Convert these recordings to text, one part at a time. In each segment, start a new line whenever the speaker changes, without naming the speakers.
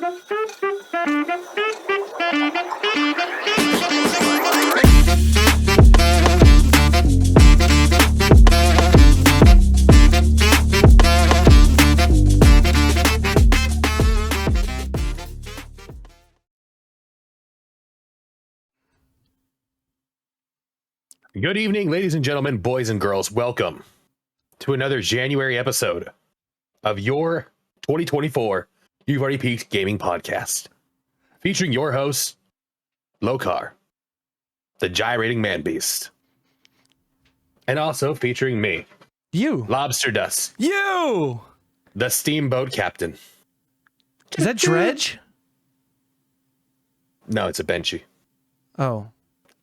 Good evening, ladies and gentlemen, boys and girls. Welcome to another January episode of your 2024 You've Already Peaked Gaming Podcast, featuring your host, Locar, the gyrating man beast, and also featuring me,
you,
DjLobsterDust,
you,
the steamboat captain.
Is that Dredge?
No, it's a Benchy.
Oh.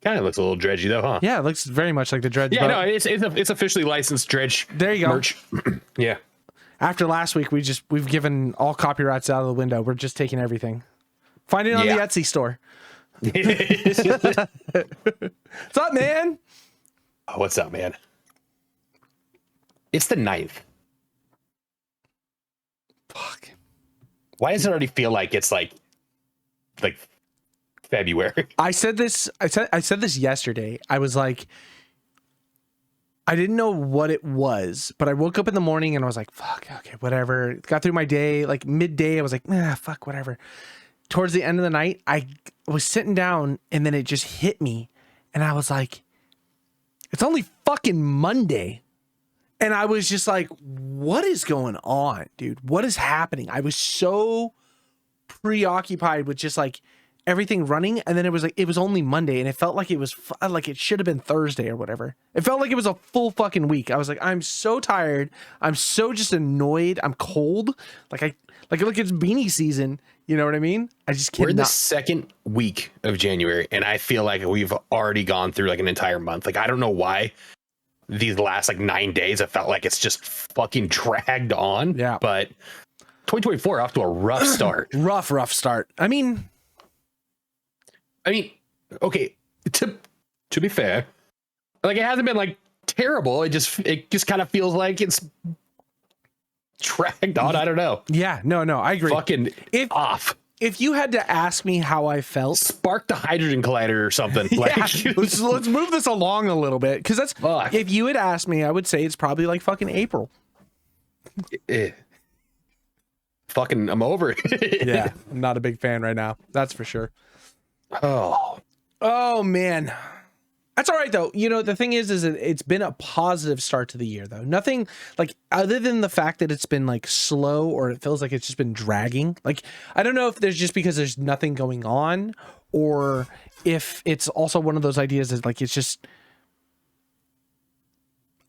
Kind of looks a little dredgy though, huh?
Yeah, it looks very much like the Dredge.
Yeah, no, it's officially licensed dredge.
There you go.
Merch. Yeah.
After last week, we've given all copyrights out of the window. We're just taking everything. Find it on the Etsy store. What's up, man?
Oh, what's up, man? It's the 9th.
Fuck.
Why does it already feel like it's like February?
I said this yesterday. I was like, I didn't know what it was, but I woke up in the morning and I was like, fuck, okay, whatever. Got through my day, like midday, I was like, fuck, whatever. Towards the end of the night, I was sitting down and then it just hit me. And I was like, it's only fucking Monday. And I was just like, what is going on, dude? What is happening? I was so preoccupied with just like everything running, and then it was only Monday, and it felt like it was like it should have been Thursday or whatever. It felt like it was a full fucking week. I was like, I'm so tired. I'm so just annoyed. I'm cold. Look, it's beanie season. You know what I mean? I just can't.
We're in the second week of January, and I feel like we've already gone through like an entire month. Like, I don't know why these last like 9 days I felt like it's just fucking dragged on.
Yeah.
But 2024 off to a rough start.
rough start. I mean,
okay, to be fair, like it hasn't been like terrible. It just kind of feels like it's dragged on. I don't know.
Yeah, no, I agree.
Fucking off.
If you had to ask me how I felt,
spark the hydrogen collider or something.
Yeah,
Like,
let's move this along a little bit, because that's if you had asked me, I would say it's probably like fucking April.
Fucking, I'm over it.
Yeah, I'm not a big fan right now. That's for sure. Oh man, that's all right though. You know, the thing is it's been a positive start to the year though. Nothing like, other than the fact that it's been like slow, or it feels like it's just been dragging. Like, I don't know if there's just because there's nothing going on, or if it's also one of those ideas that like, it's just,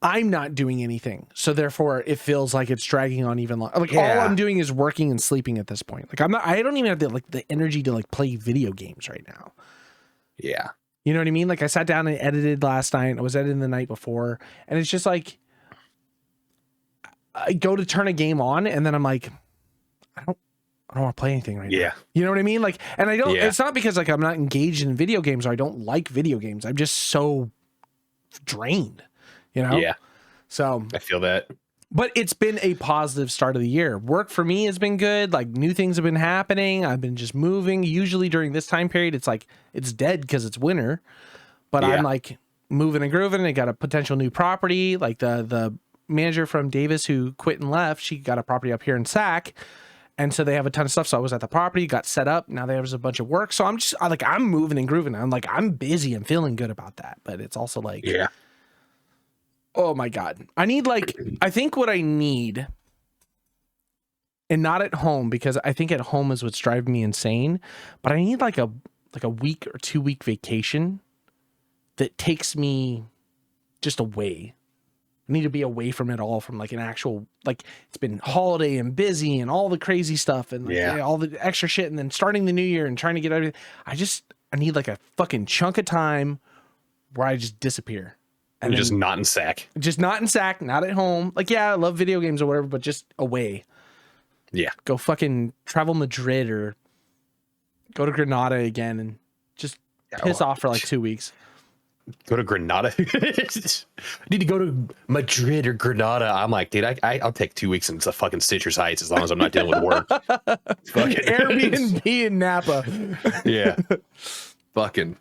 I'm not doing anything, so therefore it feels like it's dragging on even longer. Like, all I'm doing is working and sleeping at this point. Like, I don't even have the energy to like play video games right now.
Yeah.
You know what I mean? Like, I sat down and edited last night. I was editing the night before, and it's just like, I go to turn a game on, and then I'm like, I don't want to play anything right now. You know what I mean? Like, and I don't, it's not because like I'm not engaged in video games or I don't like video games. I'm just so drained, you know?
Yeah.
So
I feel that.
But it's been a positive start of the year. Work for me has been good. Like, new things have been happening. I've been just moving. Usually during this time period, it's like, it's dead because it's winter. But I'm like moving and grooving. I got a potential new property. Like the manager from Davis who quit and left, she got a property up here in Sac. And so they have a ton of stuff. So I was at the property, got set up. Now there was a bunch of work. So I'm moving and grooving. I'm busy and feeling good about that. But it's also like, oh my God. I think what I need, and not at home, because I think at home is what's driving me insane, but I need like a week or 2 week vacation that takes me just away. I need to be away from it all, from like an actual, like, it's been holiday and busy and all the crazy stuff and like, all the extra shit, and then starting the new year and trying to get everything. I need like a fucking chunk of time where I just disappear. And
just not in Sac.
Just not in Sac, not at home. Like, yeah, I love video games or whatever, but just away.
Yeah.
Go fucking travel Madrid or go to Granada again and just piss off for like 2 weeks.
go to Granada. I need to go to Madrid or Granada. I'm like, dude, I'll take 2 weeks into fucking Citrus Heights as long as I'm not dealing with work. Fucking
Airbnb in Napa.
Yeah. Fucking.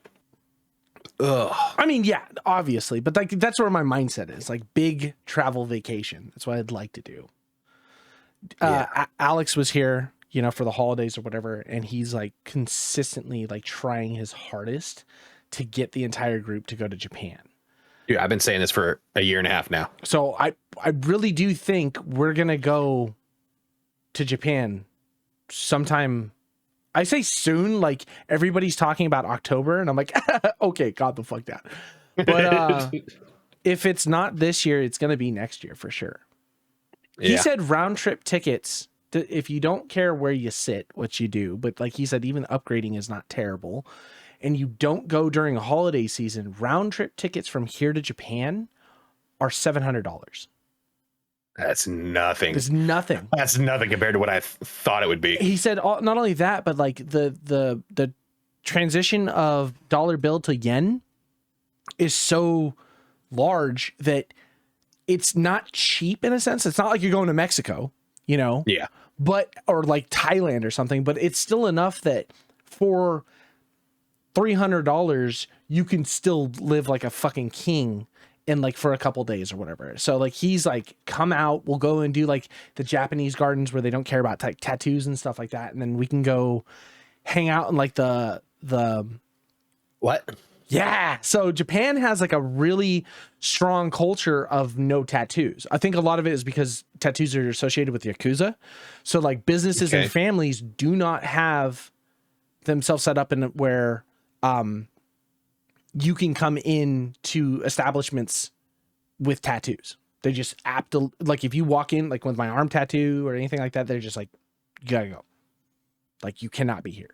Ugh.
I mean, yeah, obviously, but like that's where my mindset is. Like big travel vacation. That's what I'd like to do. Alex was here, you know, for the holidays or whatever, and he's like consistently like trying his hardest to get the entire group to go to Japan.
Dude, I've been saying this for a year and a half now.
So I really do think we're gonna go to Japan sometime. I say soon, like everybody's talking about October, and I'm like, okay, calm the fuck down. But if it's not this year, it's gonna be next year for sure. Yeah. He said round trip tickets. If you don't care where you sit, what you do, but like he said, even upgrading is not terrible. And you don't go during a holiday season, round trip tickets from here to Japan are $700.
That's nothing.
It's nothing.
That's nothing compared to what I thought it would be.
He said not only that, but like the transition of dollar bill to yen is so large that it's not cheap in a sense. It's not like you're going to Mexico, you know?
Yeah.
But, or like Thailand or something, but it's still enough that for $300, you can still live like a fucking king in like for a couple days or whatever. So like, he's like, come out, we'll go and do like the Japanese gardens where they don't care about like tattoos and stuff like that. And then we can go hang out in like the
what?
Yeah. So Japan has like a really strong culture of no tattoos. I think a lot of it is because tattoos are associated with Yakuza. So like businesses and families do not have themselves set up in where you can come in to establishments with tattoos. They just like if you walk in like with my arm tattoo or anything like that, they're just like, you gotta go. Like you cannot be here.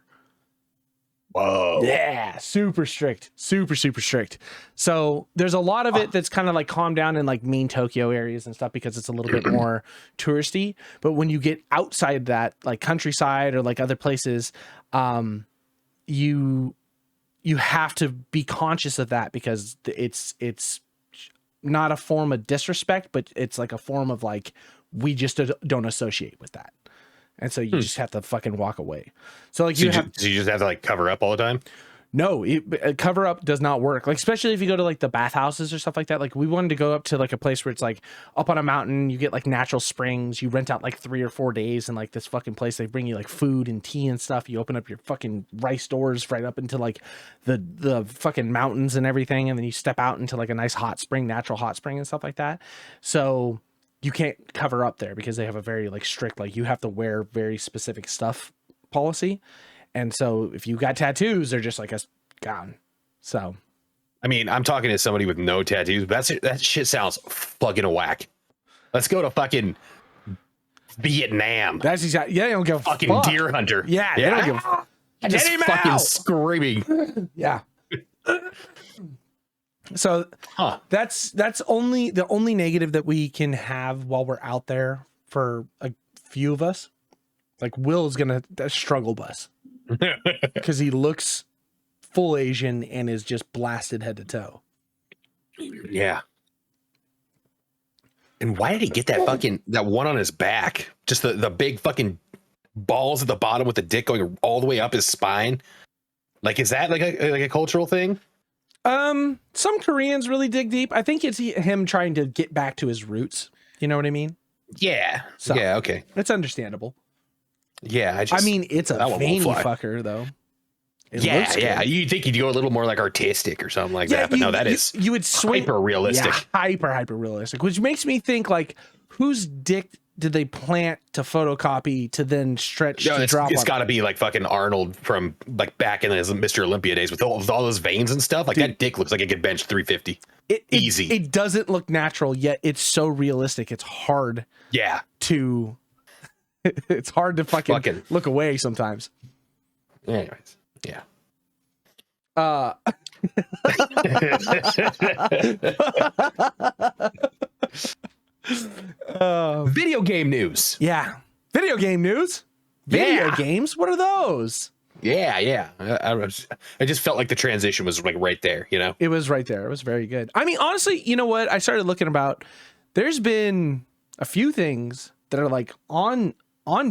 Whoa.
Yeah, super strict, super strict. So there's a lot of it that's kind of like calmed down in like main Tokyo areas and stuff because it's a little bit more touristy. But when you get outside that, like countryside or like other places, you have to be conscious of that because it's not a form of disrespect, but it's like a form of like we just don't associate with that. And so you just have to fucking walk away. So like you
just have to like cover up all the time?
No, cover up does not work. Like, especially if you go to like the bathhouses or stuff like that. Like we wanted to go up to like a place where it's like up on a mountain, you get like natural springs, you rent out like 3 or 4 days in like this fucking place. They bring you like food and tea and stuff. You open up your fucking rice doors right up into like the fucking mountains and everything. And then you step out into like a nice hot spring, natural hot spring and stuff like that. So you can't cover up there because they have a very like strict, like you have to wear very specific stuff policy. And so if you got tattoos, they're just like a gone. So,
I mean, I'm talking to somebody with no tattoos. But that shit sounds fucking whack. Let's go to fucking Vietnam.
That's exactly. Yeah, they don't give a
fucking deer hunter.
Yeah, they don't give a
just fucking screaming.
Yeah. So that's only the only negative that we can have while we're out there for a few of us. Like Will is gonna struggle bus because he looks full Asian and is just blasted head to toe.
Yeah. And why did he get that one on his back? Just the big fucking balls at the bottom with the dick going all the way up his spine. Like, is that like a cultural thing?
Some Koreans really dig deep. I think it's him trying to get back to his roots. You know what I mean?
Yeah.
So,
yeah. Okay.
It's understandable.
Yeah.
I mean, it's a veiny fucker though.
Yeah. You'd think you'd go a little more like artistic or something like that, but no, that is
you would swing
hyper realistic.
Yeah, hyper realistic, which makes me think like whose dick did they plant to photocopy to then stretch to drop?
It's got to be like fucking Arnold from like back in his Mr. Olympia days with all those veins and stuff. Like that dick looks like it could bench 350. Easy.
It doesn't look natural yet. It's so realistic. It's hard.
Yeah.
It's hard to fucking look away sometimes.
Anyways. Yeah.
Video game news. Yeah. Video game news? Video games? What are those?
Yeah. I just felt like the transition was like right there, you know?
It was right there. It was very good. I mean, honestly, you know what? I started looking about, there's been a few things that are like on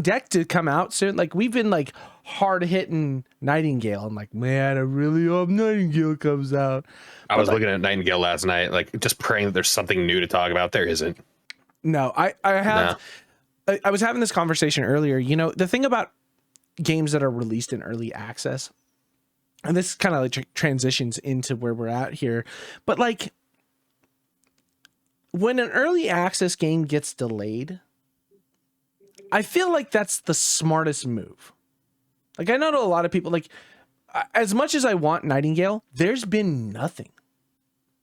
deck to come out soon. Like we've been like hard hitting Nightingale. I'm like, man, I really hope Nightingale comes out.
I was looking at Nightingale last night, like just praying that there's something new to talk about. There isn't.
No, I have. No. I was having this conversation earlier. You know, the thing about games that are released in early access, and this kind of like transitions into where we're at here, but like when an early access game gets delayed, I feel like that's the smartest move. Like I know a lot of people, like as much as I want Nightingale, there's been nothing.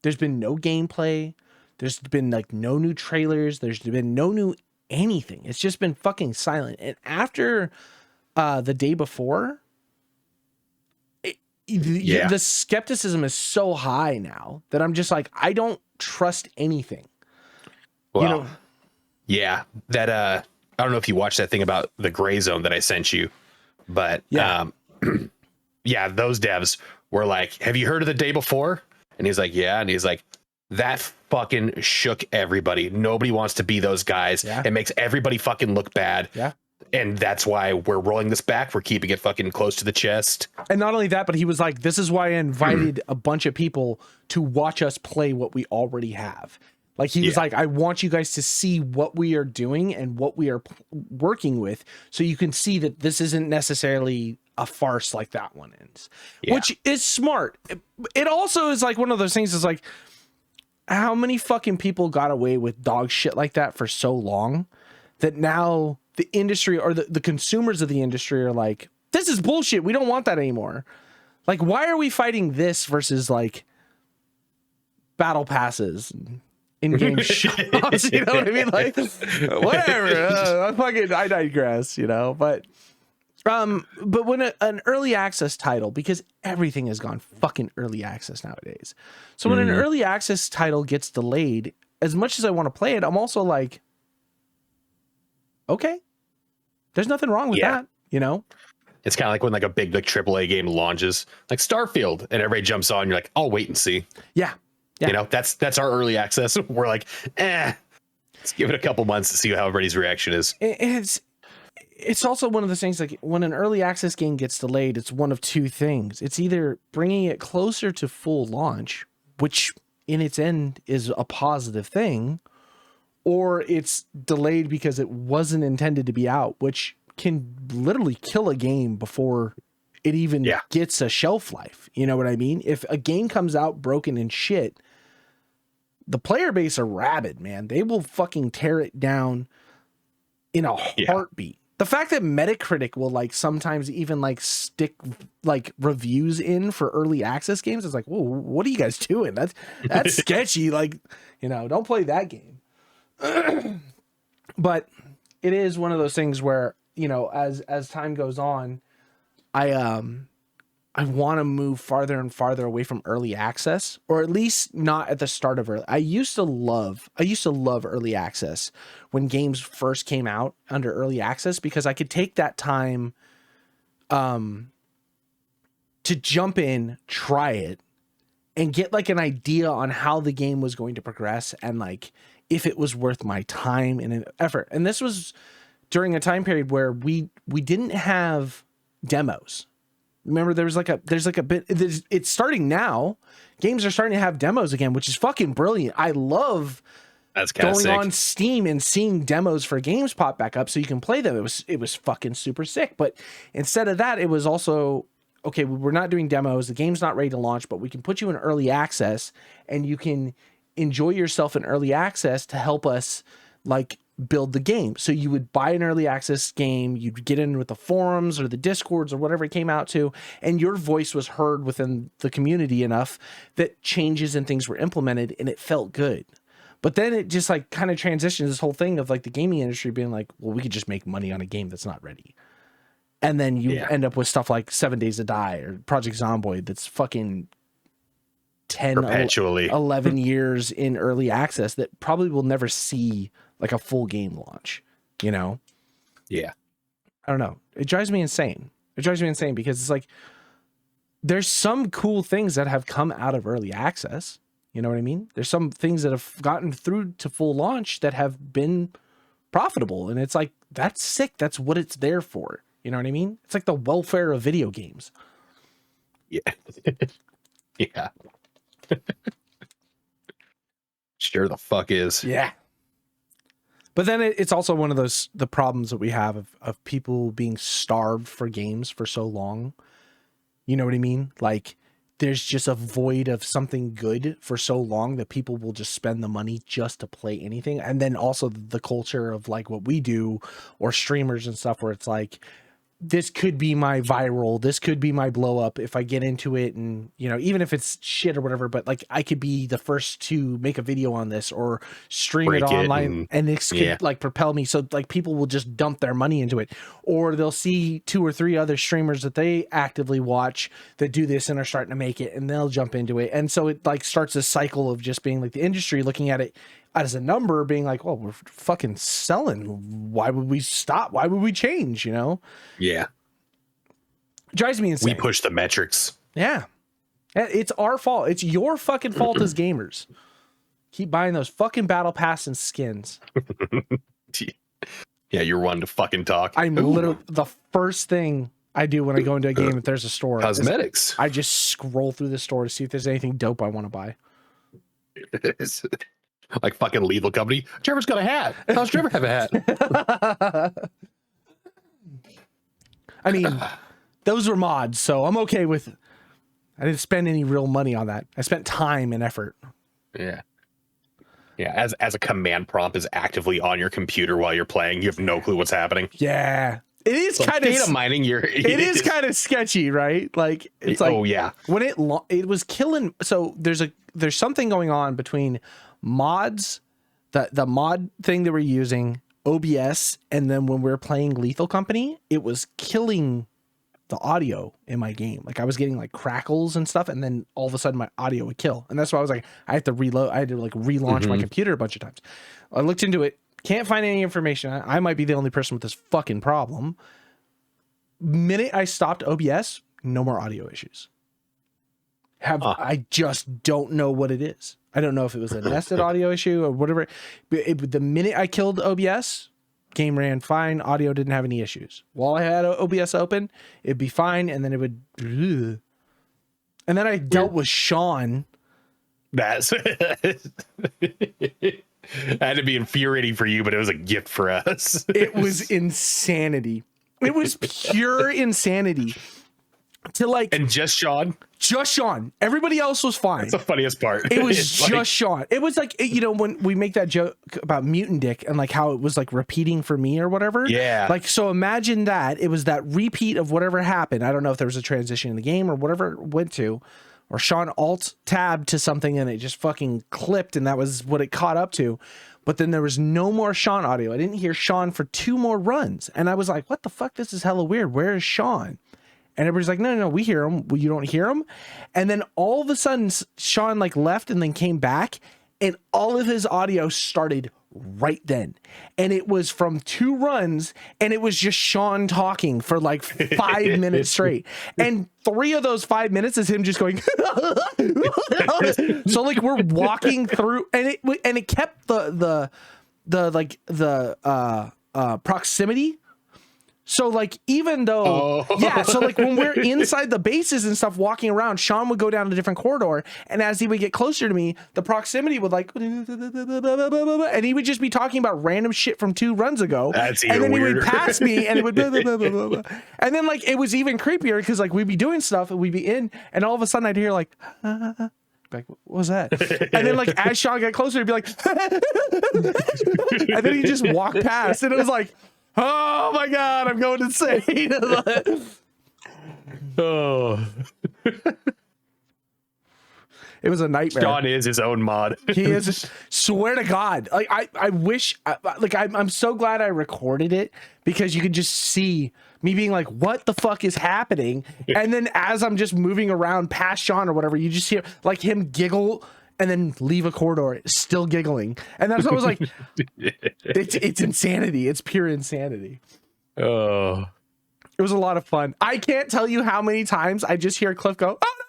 There's been no gameplay. There's been like no new trailers. There's been no new anything. It's just been fucking silent. And after the day before, the skepticism is so high now that I'm just like, I don't trust anything.
Well,
you know?
Yeah, that I don't know if you watched that thing about the gray zone that I sent you, but yeah, those devs were like, have you heard of the day before? And he's like, yeah. And he's like, that fucking shook everybody. Nobody wants to be those guys. Yeah. It makes everybody fucking look bad.
Yeah.
And that's why we're rolling this back. We're keeping it fucking close to the chest.
And not only that, but he was like, this is why I invited a bunch of people to watch us play what we already have. Like he was like, I want you guys to see what we are doing and what we are working with. So you can see that this isn't necessarily a farce like that one is, which is smart. It also is like one of those things is like, how many fucking people got away with dog shit like that for so long that now the industry or the consumers of the industry are like, this is bullshit. We don't want that anymore. Like, why are we fighting this versus like battle passes and in-game shit? You know what I mean? Like, whatever. I digress, you know, but when an early access title, because everything has gone fucking early access nowadays. So when an early access title gets delayed, as much as I want to play it, I'm also like, okay, there's nothing wrong with that, you know?
It's kind of like when like a big like AAA game launches, like Starfield, and everybody jumps on. You're like, I'll wait and see.
Yeah.
You know, that's our early access. We're like, let's give it a couple months to see how everybody's reaction is.
It's also one of the things, like when an early access game gets delayed, it's one of two things. It's either bringing it closer to full launch, which in its end is a positive thing, or it's delayed because it wasn't intended to be out, which can literally kill a game before it even gets a shelf life. You know what I mean? If a game comes out broken and shit, the player base are rabid, man. They will fucking tear it down in a heartbeat. The fact that Metacritic will like sometimes even like stick like reviews in for early access games is like, whoa, what are you guys doing? That's sketchy. Like, you know, don't play that game. But it is one of those things where, you know, as time goes on, I want to move farther and farther away from early access, or at least not at the start of early. I used to love early access when games first came out under early access, because I could take that time to jump in, try it, and get like an idea on how the game was going to progress and like if it was worth my time and an effort. And this was during a time period where we didn't have demos. Remember, there's like a bit, it's starting now. Games are starting to have demos again, which is fucking brilliant. I love going on Steam and seeing demos for games pop back up so you can play them. It was fucking super sick. But instead of that, it was also, okay, we're not doing demos. The game's not ready to launch, but we can put you in early access and you can enjoy yourself in early access to help us like build the game. So you would buy an early access game, you'd get in with the forums or the discords or whatever it came out to, and your voice was heard within the community enough that changes and things were implemented and it felt good. But then it just like kind of transitions this whole thing of like the gaming industry being like, well, we could just make money on a game that's not ready. And then you end up with stuff like 7 Days to Die or Project Zomboid that's fucking 10,
perpetually
11 years in early access that probably will never see like a full game launch, you know?
Yeah.
I don't know. It drives me insane. It drives me insane because it's like there's some cool things that have come out of early access. You know what I mean? There's some things that have gotten through to full launch that have been profitable. And it's like, that's sick. That's what it's there for. You know what I mean? It's like the welfare of video games.
Yeah. Yeah. Sure the fuck is.
Yeah. But then it's also one of the problems that we have of people being starved for games for so long. You know what I mean? Like there's just a void of something good for so long that people will just spend the money just to play anything. And then also the culture of like what we do or streamers and stuff where it's like, this could be my viral, this could be my blow up if I get into it, and you know, even if it's shit or whatever, but like I could be the first to make a video on this or stream it online and this could like propel me. So like people will just dump their money into it, or they'll see 2 or 3 other streamers that they actively watch that do this and are starting to make it, and they'll jump into it. And so it like starts a cycle of just being like the industry looking at it as a number, being like, well, we're fucking selling. Why would we stop? Why would we change? You know?
Yeah.
It drives me insane.
We push the metrics.
Yeah. It's our fault. It's your fucking fault as gamers. Keep buying those fucking battle pass and skins.
Yeah, you're one to fucking talk.
I'm literally the first thing I do when I go into a game if there's a store.
Cosmetics.
I just scroll through the store to see if there's anything dope I want to buy.
Like fucking Lethal Company. Trevor's got a hat. How's Trevor have a hat?
I mean, those were mods, so I'm okay with it. I didn't spend any real money on that. I spent time and effort.
Yeah. Yeah, as a command prompt is actively on your computer while you're playing, you have no clue what's happening.
Yeah. It is
so
kind of
data mining
it is kind of sketchy, right? Like it's like,
oh yeah.
When it was killing, so there's something going on between mods, the mod thing that we're using, OBS, and then when we were playing Lethal Company, it was killing the audio in my game. Like I was getting like crackles and stuff, and then all of a sudden my audio would kill. And that's why I was like, I have to reload. I had to like relaunch my computer a bunch of times. I looked into it, can't find any information. I might be the only person with this fucking problem. Minute I stopped OBS, no more audio issues. I just don't know what it is. I don't know if it was a nested audio issue or whatever. But the minute I killed OBS, game ran fine. Audio didn't have any issues. While I had OBS open, it'd be fine. And then it would. And then I dealt with Sean.
That's. It had to be infuriating for you, but it was a gift for us.
It was insanity. It was pure insanity. To like,
and just Sean.
Everybody else was fine.
That's the funniest part.
It was just like, Sean. It was like, you know, when we make that joke about Mutant Dick and like how it was like repeating for me or whatever.
Yeah.
Like, so imagine that it was that repeat of whatever happened. I don't know if there was a transition in the game or whatever it went to, or Sean alt tabbed to something and it just fucking clipped and that was what it caught up to. But then there was no more Sean audio. I didn't hear Sean for 2 more runs. And I was like, what the fuck? This is hella weird. Where is Sean? And everybody's like, no, we hear him. Well, you don't hear him. And then all of a sudden, Sean like left and then came back, and all of his audio started right then. And it was from 2 runs, and it was just Sean talking for like 5 minutes straight. And 3 of those 5 minutes is him just going. So like we're walking through, and it kept the proximity. So like, even though, so like when we're inside the bases and stuff walking around, Sean would go down a different corridor. And as he would get closer to me, the proximity would like, and he would just be talking about random shit from 2 runs ago.
That's even
and then
weirder.
He would pass me and it would, and then like, it was even creepier because like we'd be doing stuff and we'd be in, and all of a sudden I'd hear like, what was that? And then like, as Sean got closer, he'd be like, and then he just walked past, and it was like, oh my God, I'm going insane.
Oh.
It was a nightmare.
Sean is his own mod.
He is. Swear to God. Like I wish, like I'm so glad I recorded it, because you could just see me being like, what the fuck is happening? And then as I'm just moving around past Sean or whatever, you just hear like him giggle and then leave a corridor still giggling. And that's what I was like, it's insanity. It's pure insanity.
Oh,
It was a lot of fun. I can't tell you how many times I just hear Cliff go, oh,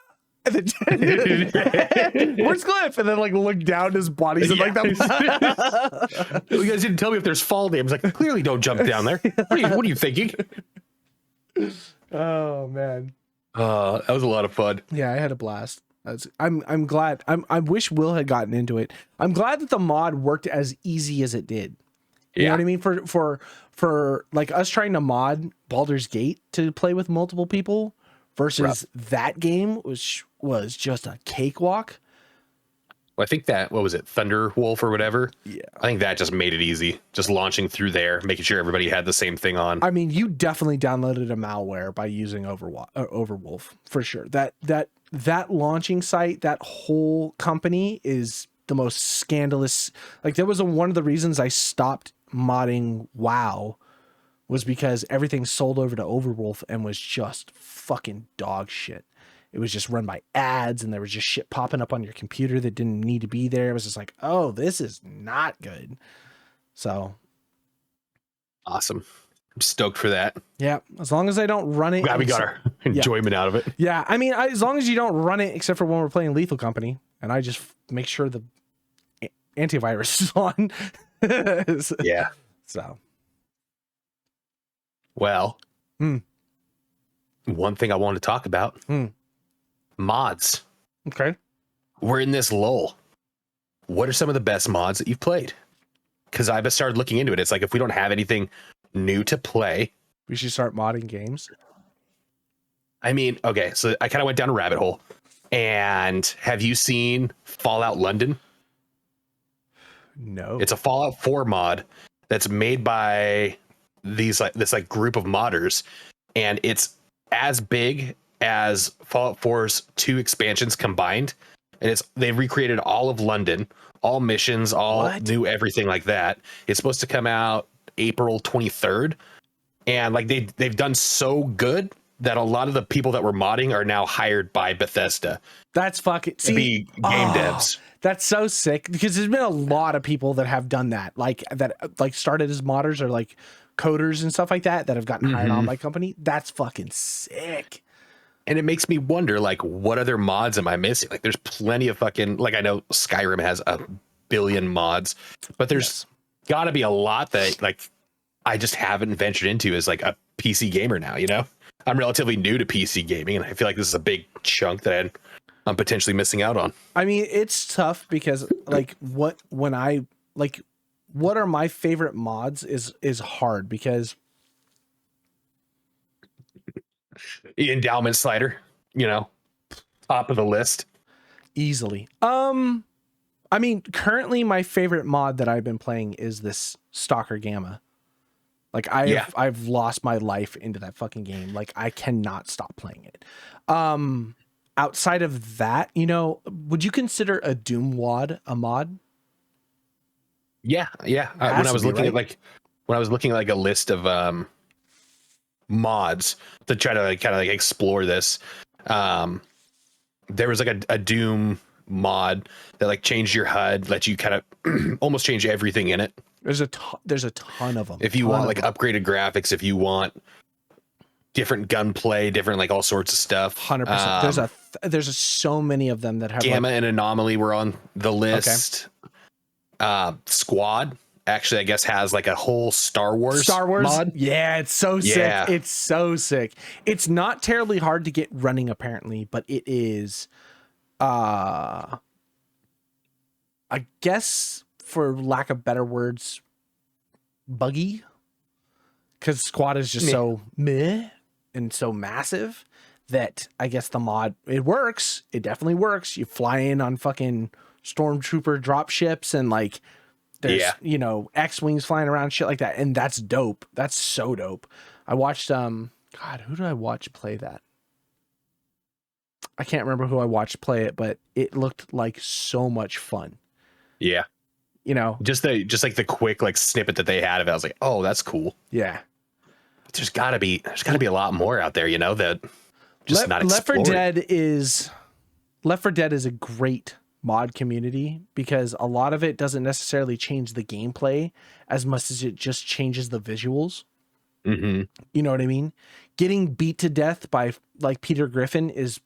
and then where's Cliff? And then like look down his body's in like that.
You guys didn't tell me if there's fall damage. Like, clearly don't jump down there. What are you thinking?
Oh man.
That was a lot of fun.
Yeah, I had a blast. I'm glad. I wish Will had gotten into it. I'm glad that the mod worked as easy as it did. You know what I mean? For like us trying to mod Baldur's Gate to play with multiple people versus that game was just a cakewalk.
Well, I think that, what was it, Thunder Wolf or whatever?
Yeah.
I think that just made it easy. Just launching through there, making sure everybody had the same thing on.
I mean, you definitely downloaded a malware by using Overwolf for sure. That launching site, that whole company is the most scandalous. Like there was one of the reasons I stopped modding WoW was because everything sold over to Overwolf and was just fucking dog shit. It was just run by ads and there was just shit popping up on your computer that didn't need to be there. It was just like, oh, this is not good. So
awesome. I'm stoked for that.
Yeah. As long as I don't run it.
Glad we got our enjoyment out of it.
Yeah. I mean, as long as you don't run it, except for when we're playing Lethal Company and I just make sure the antivirus is on.
Yeah.
So.
Well, one thing I want to talk about. Mods.
Okay.
We're in this lull. What are some of the best mods that you've played? Because I've started looking into it. It's like if we don't have anything new to play,
we should start modding games.
I mean, okay, so I kind of went down a rabbit hole. And have you seen Fallout London?
No.
It's a Fallout 4 mod that's made by this group of modders, and it's as big as Fallout 4's 2 expansions combined, and they've recreated all of London, all missions, all new everything like that. It's supposed to come out April 23rd, and like they've done so good that a lot of the people that were modding are now hired by Bethesda.
That's fucking
to be game devs.
That's so sick because there's been a lot of people that have done that, like started as modders or like coders and stuff like that have gotten hired on by company. That's fucking sick.
And it makes me wonder, like, what other mods am I missing? Like, there's plenty of fucking, like, I know Skyrim has a billion mods, but there's got to be a lot that, like, I just haven't ventured into as, like, a PC gamer now, you know? I'm relatively new to PC gaming, and I feel like this is a big chunk that I'm potentially missing out on.
I mean, it's tough because, like, what are my favorite mods is hard because
The endowment slider, you know, top of the list.
Easily. I mean, currently my favorite mod that I've been playing is this Stalker Gamma. Like I've lost my life into that fucking game. Like I cannot stop playing it. Outside of that, you know, would you consider a Doom WOD a mod?
Yeah. When I was looking at like a list of mods to try to like kind of like explore this, there was like a Doom mod that like changed your HUD, let you kind of almost change everything in it.
There's a ton of them.
If you want like upgraded graphics, if you want different gunplay, different like all sorts of stuff.
100%. There's so many of them that have
Gamma and Anomaly were on the list. Okay. Squad actually, I guess, has like a whole Star Wars mod.
Yeah, it's so sick. It's so sick. It's not terribly hard to get running apparently, but it is I guess for lack of better words, buggy. Because Squad is just so meh and so massive that I guess the mod, it works. It definitely works. You fly in on fucking stormtrooper drop ships and like there's, you know, X-Wings flying around, shit like that. And that's dope. That's so dope. I watched, God, who did I watch play that? I can't remember who I watched play it, but it looked like so much fun.
Yeah.
You know,
just like the quick like snippet that they had of it. I was like, oh, that's cool.
Yeah.
There's gotta be a lot more out there, you know, that just not explored.
Left 4 Dead is a great mod community because a lot of it doesn't necessarily change the gameplay as much as it just changes the visuals.
Mm-hmm.
You know what I mean? getting beat to death by like Peter Griffin is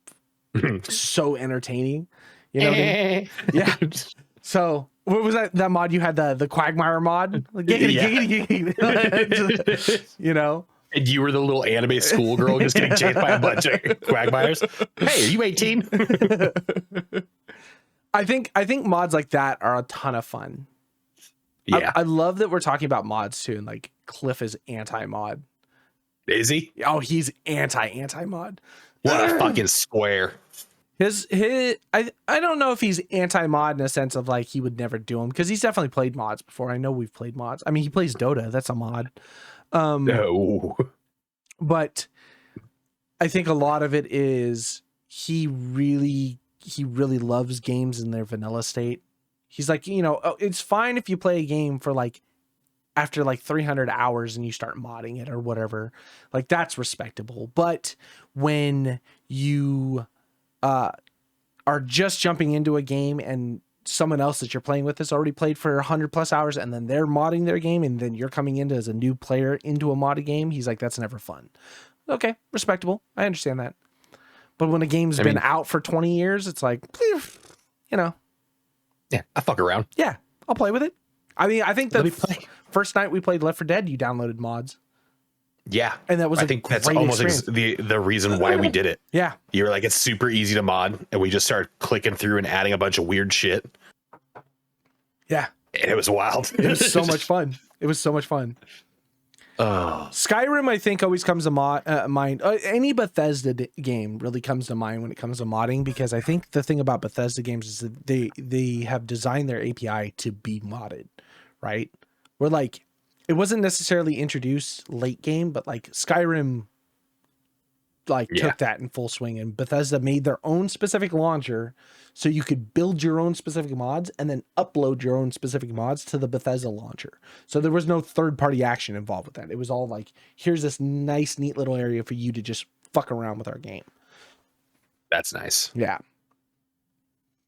so entertaining. You know what I mean? Yeah. So what was that mod you had, the Quagmire mod? Like, giggity. You know?
And you were the little anime schoolgirl just getting chased by a bunch of quagmires. Hey, are you 18?
I think mods like that are a ton of fun.
Yeah.
I love that we're talking about mods too, and like Cliff is anti-mod.
Is he?
Oh, he's anti-mod.
What a fucking square.
I don't know if he's anti-mod in a sense of like he would never do them, because he's definitely played mods before. I know we've played mods. I mean, he plays Dota. That's a mod.
No.
But I think a lot of it is he really loves games in their vanilla state. He's like, you know, oh, it's fine if you play a game for like after like 300 hours and you start modding it or whatever, like that's respectable. But when you are just jumping into a game and someone else that you're playing with has already played for 100+ hours, and then they're modding their game, and then you're coming in as a new player into a modded game, he's like, that's never fun. Okay, respectable. I understand that. But when a game's been out for 20 years, it's like, you know.
Yeah, I fuck around.
Yeah, I'll play with it. I mean, I think the first night we played Left 4 Dead, you downloaded mods.
Yeah.
And that was
I think that's almost the reason why we did it.
Yeah.
You were like, it's super easy to mod, and we just started clicking through and adding a bunch of weird shit.
Yeah.
And it was wild.
It was so much fun. It was so much fun. Skyrim, I think, always comes to mind. Any Bethesda game really comes to mind when it comes to modding, because I think the thing about Bethesda games is that they have designed their API to be modded, right? Where like it wasn't necessarily introduced late game, but like Skyrim took that in full swing, and Bethesda made their own specific launcher so you could build your own specific mods and then upload your own specific mods to the Bethesda launcher. So there was no third-party action involved with that. It was all like, here's this nice, neat little area for you to just fuck around with our game.
That's nice.
Yeah.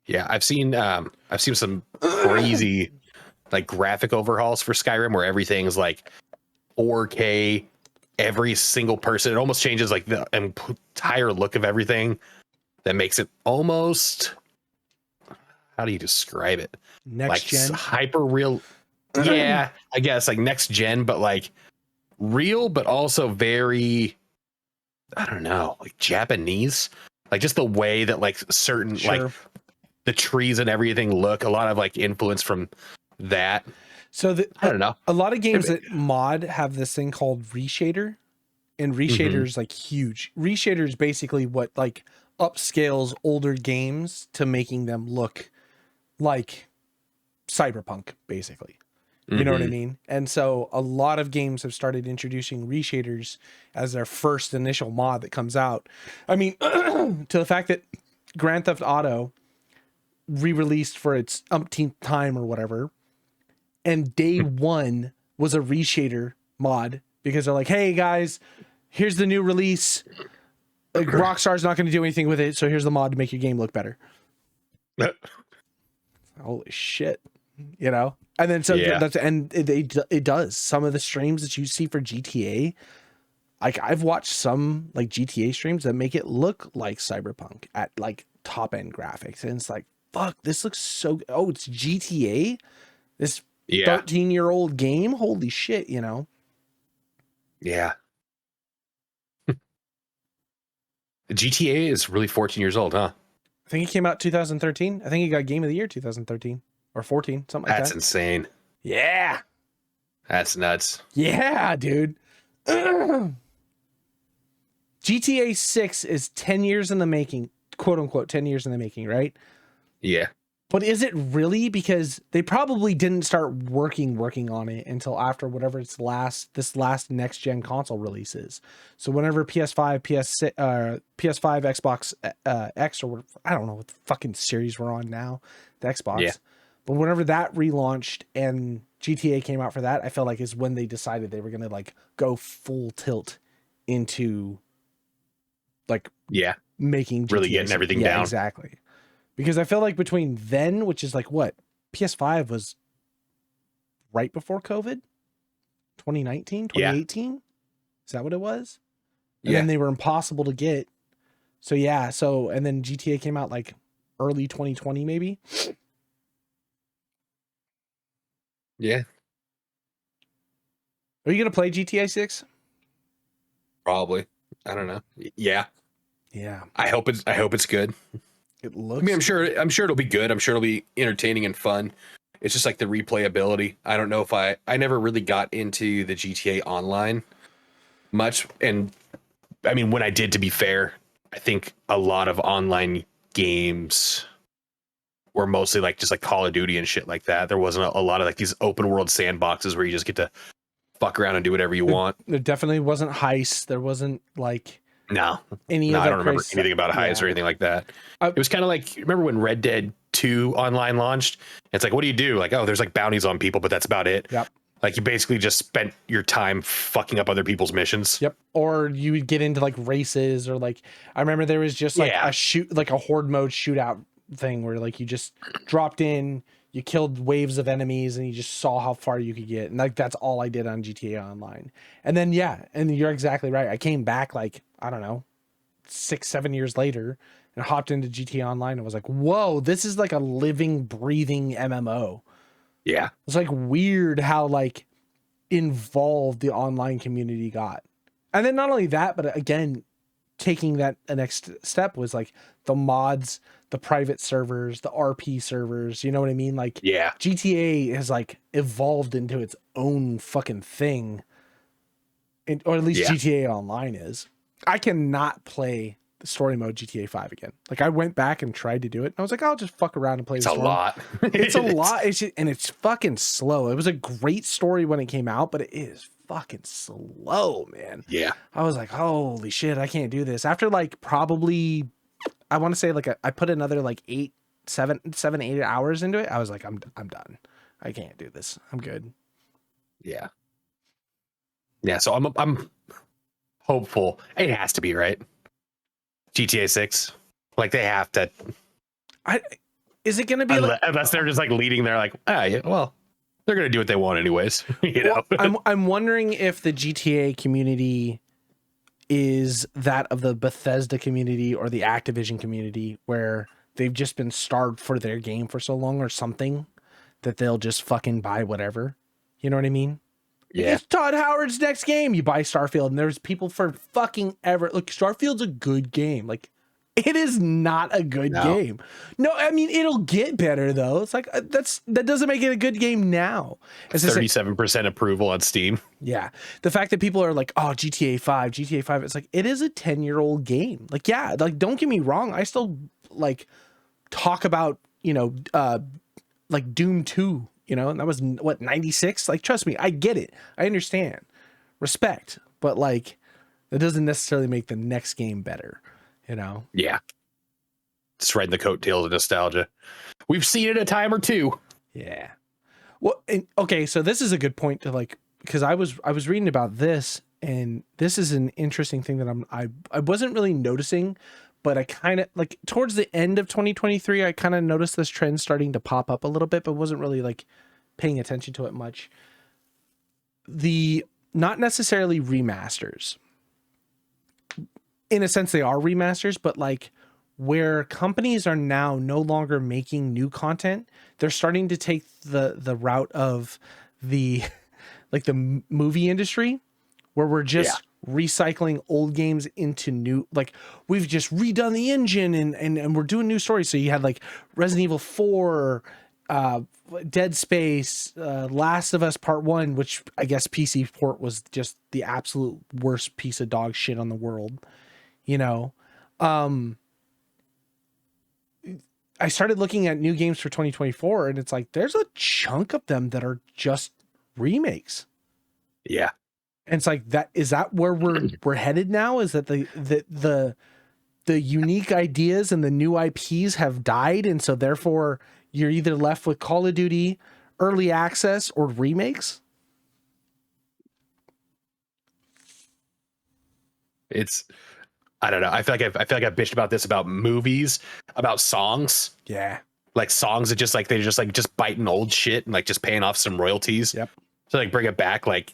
Yeah, I've seen some crazy like graphic overhauls for Skyrim where everything's like 4K. Every single person, it almost changes like the entire look of everything. That makes it almost, how do you describe it?
Next gen,
hyper real. Yeah, I guess like next gen, but like real, but also very, I don't know, like Japanese. Like just the way that like certain like the trees and everything look. A lot of like influence from that.
So
I don't know.
A lot of games that mod have this thing called reshader, and reshader is like huge. Reshader is basically what like upscales older games to making them look like cyberpunk, basically. You know what I mean? And so a lot of games have started introducing reshaders as their first initial mod that comes out. I mean, to the fact that Grand Theft Auto re-released for its umpteenth time or whatever, and day one was a reshader mod, because they're like, hey guys, here's the new release. Like, Rockstar's not going to do anything with it, so here's the mod to make your game look better. Holy shit, you know? And then it does. Some of the streams that you see for GTA, like I've watched some like GTA streams that make it look like cyberpunk at like top end graphics, and it's like, fuck, this looks so. Oh, it's GTA. This 13-year-old game. Holy shit, you know?
Yeah. GTA is really 14 years old, huh?
I think it came out 2013. I think it got Game of the Year 2013 or 14, something like that.
That's insane.
Yeah.
That's nuts.
Yeah, dude. GTA 6 is 10 years in the making, quote unquote, 10 years in the making, right?
Yeah.
But is it really? Because they probably didn't start working on it until after whatever this last next gen console releases. So whenever PS5, Xbox X, or I don't know what the fucking series we're on now, the Xbox. Yeah. But whenever that relaunched and GTA came out for that, I felt like is when they decided they were gonna like go full tilt into like making GTA
really getting everything down.
Exactly. Because I feel like between then, which is like what, PS5 was right before COVID, 2019, 2018. Is that what it was? and then they were impossible to get. So yeah, and then GTA came out like early 2020 maybe.
Yeah.
Are you gonna play GTA 6?
Probably. I don't know. Yeah.
Yeah.
I hope it's good.
It looks.
I mean, I'm sure it'll be good. I'm sure it'll be entertaining and fun. It's just like the replayability. I don't know if I never really got into the GTA Online much, and I mean, when I did, to be fair, I think a lot of online games were mostly like just like Call of Duty and shit like that. There wasn't a lot of like these open world sandboxes where you just get to fuck around and do whatever you want.
There definitely wasn't heists. There wasn't like
No,
I don't
remember anything about heists or anything like that. It was kind of like, remember when Red Dead 2 online launched? It's like, what do you do? Like, oh, there's like bounties on people, but that's about it.
Yep.
Like you basically just spent your time fucking up other people's missions.
Yep. Or you would get into like races, or like I remember there was just like a horde mode shootout thing where like you just dropped in, you killed waves of enemies, and you just saw how far you could get. And like that's all I did on GTA Online. And then and you're exactly right. I came back like, I don't know, 6-7 years later and hopped into GTA Online and was like, whoa, this is like a living, breathing MMO.
Yeah.
It's like weird how like involved the online community got. And then not only that, but again, taking that a next step was like the mods, the private servers, the RP servers, you know what I mean? Like GTA has like evolved into its own fucking thing. Or at least GTA Online is. I cannot play the story mode GTA 5 again. Like I went back and tried to do it, and I was like, I'll just fuck around and play. It's a lot. It's a lot. And it's fucking slow. It was a great story when it came out, but it is fucking slow, man.
Yeah.
I was like, holy shit, I can't do this. After like probably, I want to say like I put another like 7-8 hours into it. I was like, I'm done. I can't do this. I'm good.
Yeah. Yeah. So I'm hopeful. It has to be, right? GTA 6. Like they have to.
Is it going to be
unless they're just like leading there, like, yeah, well, they're going to do what they want anyways. You know?
I'm wondering if the GTA community is that of the Bethesda community or the Activision community, where they've just been starved for their game for so long or something that they'll just fucking buy whatever. You know what I mean?
Yeah.
It's Todd Howard's next game. You buy Starfield, and there's people for fucking ever. Look, Starfield's a good game. Like, it is not a good game. No, I mean, it'll get better though. It's like that doesn't make it a good game now. It's
37% approval on Steam.
Yeah. The fact that people are like, oh, GTA 5, it's like, it is a 10-year-old game. Like, yeah, like, don't get me wrong. I still like talk about, like Doom 2, and that was what, 96? Like, trust me, I get it. I understand. Respect. But like, that doesn't necessarily make the next game better.
Yeah. It's riding the coattails of nostalgia. We've seen it a time or two.
Yeah. Well, okay, so this is a good point to like, because I was reading about this, and this is an interesting thing that I wasn't really noticing, but I kind of like towards the end of 2023, I kind of noticed this trend starting to pop up a little bit, but wasn't really like paying attention to it much. The not necessarily remasters. In a sense, they are remasters, but like where companies are now no longer making new content, they're starting to take the route of the like the movie industry, where we're just recycling old games into new, like we've just redone the engine and we're doing new stories. So you had like Resident Evil 4, Dead Space, Last of Us Part 1, which I guess PC port was just the absolute worst piece of dog shit on the world. I started looking at new games for 2024, and it's like there's a chunk of them that are just remakes.
Yeah.
And it's like is that where we're headed now? Is that the unique ideas and the new IPs have died, and so therefore you're either left with Call of Duty early access or remakes?
I don't know. I feel like I've bitched about this about movies, about songs.
Yeah.
Like songs that just like they're just biting old shit and like just paying off some royalties.
Yep.
So like bring it back. Like,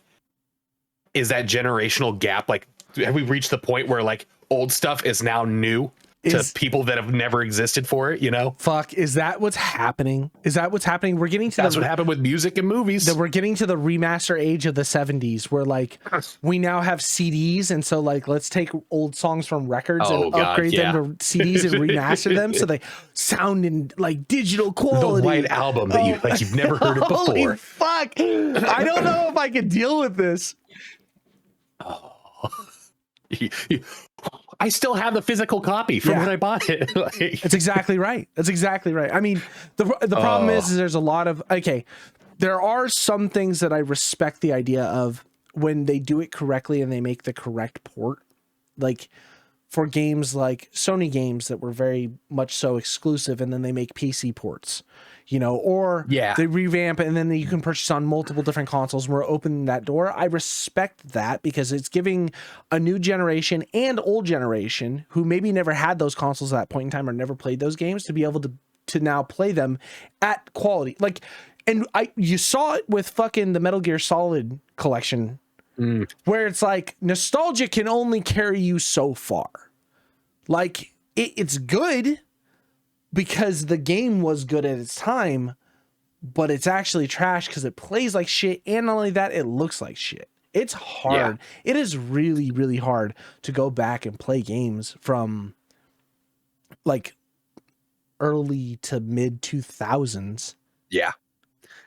is that generational gap like have we reached the point where like old stuff is now new to people that have never existed for it, you know?
Fuck, is that what's happening? Is that what's happening? We're getting to
That's what happened with music and movies.
that we're getting to the remaster age of the 70s where like we now have CDs, and so like let's take old songs from records and upgrade them to CDs and remaster them so they sound in like digital quality.
The white album that you've never heard it before.
Holy fuck. I don't know if I can deal with this.
I still have the physical copy from when I bought it. Like,
that's exactly right. That's exactly right. I mean, the problem is there's a lot of, there are some things that I respect the idea of when they do it correctly and they make the correct port. Like for games like Sony games that were very much so exclusive, and then they make PC ports, you know, or they revamp and then you can purchase on multiple different consoles, and we're opening that door. I respect that because it's giving a new generation and old generation who maybe never had those consoles at that point in time or never played those games to be able to now play them at quality. Like, and you saw it with fucking the Metal Gear Solid collection, where it's like nostalgia can only carry you so far. Like it's good because the game was good at its time, but it's actually trash because it plays like shit. And not only that, it looks like shit. It's hard. Yeah. It is really, really hard to go back and play games from like early to mid 2000s.
Yeah.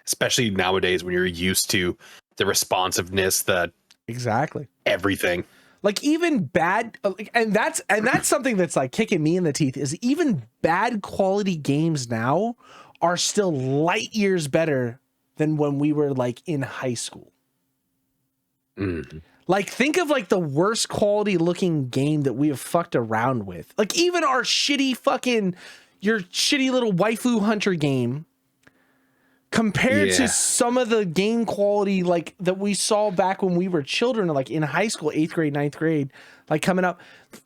Especially nowadays when you're used to the responsiveness,
exactly
everything.
Like even bad, and that's something that's like kicking me in the teeth, is even bad quality games now are still light years better than when we were like in high school. Like think of like the worst quality looking game that we have fucked around with. Like even our shitty fucking, your shitty little waifu hunter game compared to some of the game quality like that we saw back when we were children, like in high school, 8th grade, 9th grade, like coming up,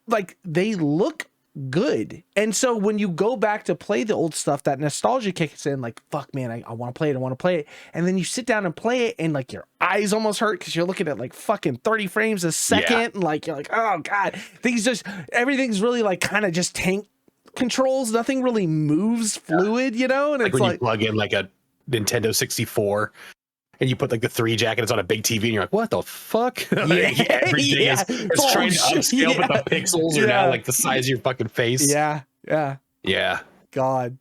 like they look good. And so when you go back to play the old stuff, that nostalgia kicks in, like, fuck man, I want to play it. I want to play it. And then you sit down and play it and like your eyes almost hurt because you're looking at like fucking 30 frames a second. And like, you're like, oh God, everything's really like kind of just tank controls. Nothing really moves fluid, you know? And
like it's when you plug in like a Nintendo 64 and you put like the 3 jack and it's on a big TV and you're like, what the fuck? Like, everything is trying to upscale, but the pixels are now like the size of your fucking face.
Yeah. God.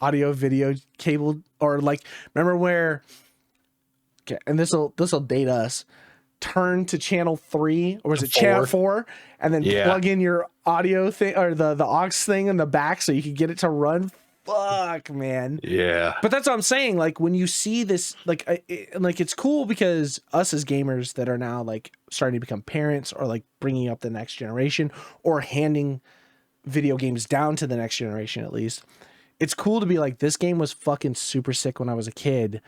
Audio video cable, or like, remember where, okay, and this'll date us, turn to channel 3 or was it channel 4 and then plug in your audio thing or the aux thing in the back so you could get it to run. Fuck, man.
Yeah.
But that's what I'm saying. Like when you see this, like it's cool because us as gamers that are now like starting to become parents or like bringing up the next generation or handing video games down to the next generation, at least, it's cool to be like, this game was fucking super sick when I was a kid,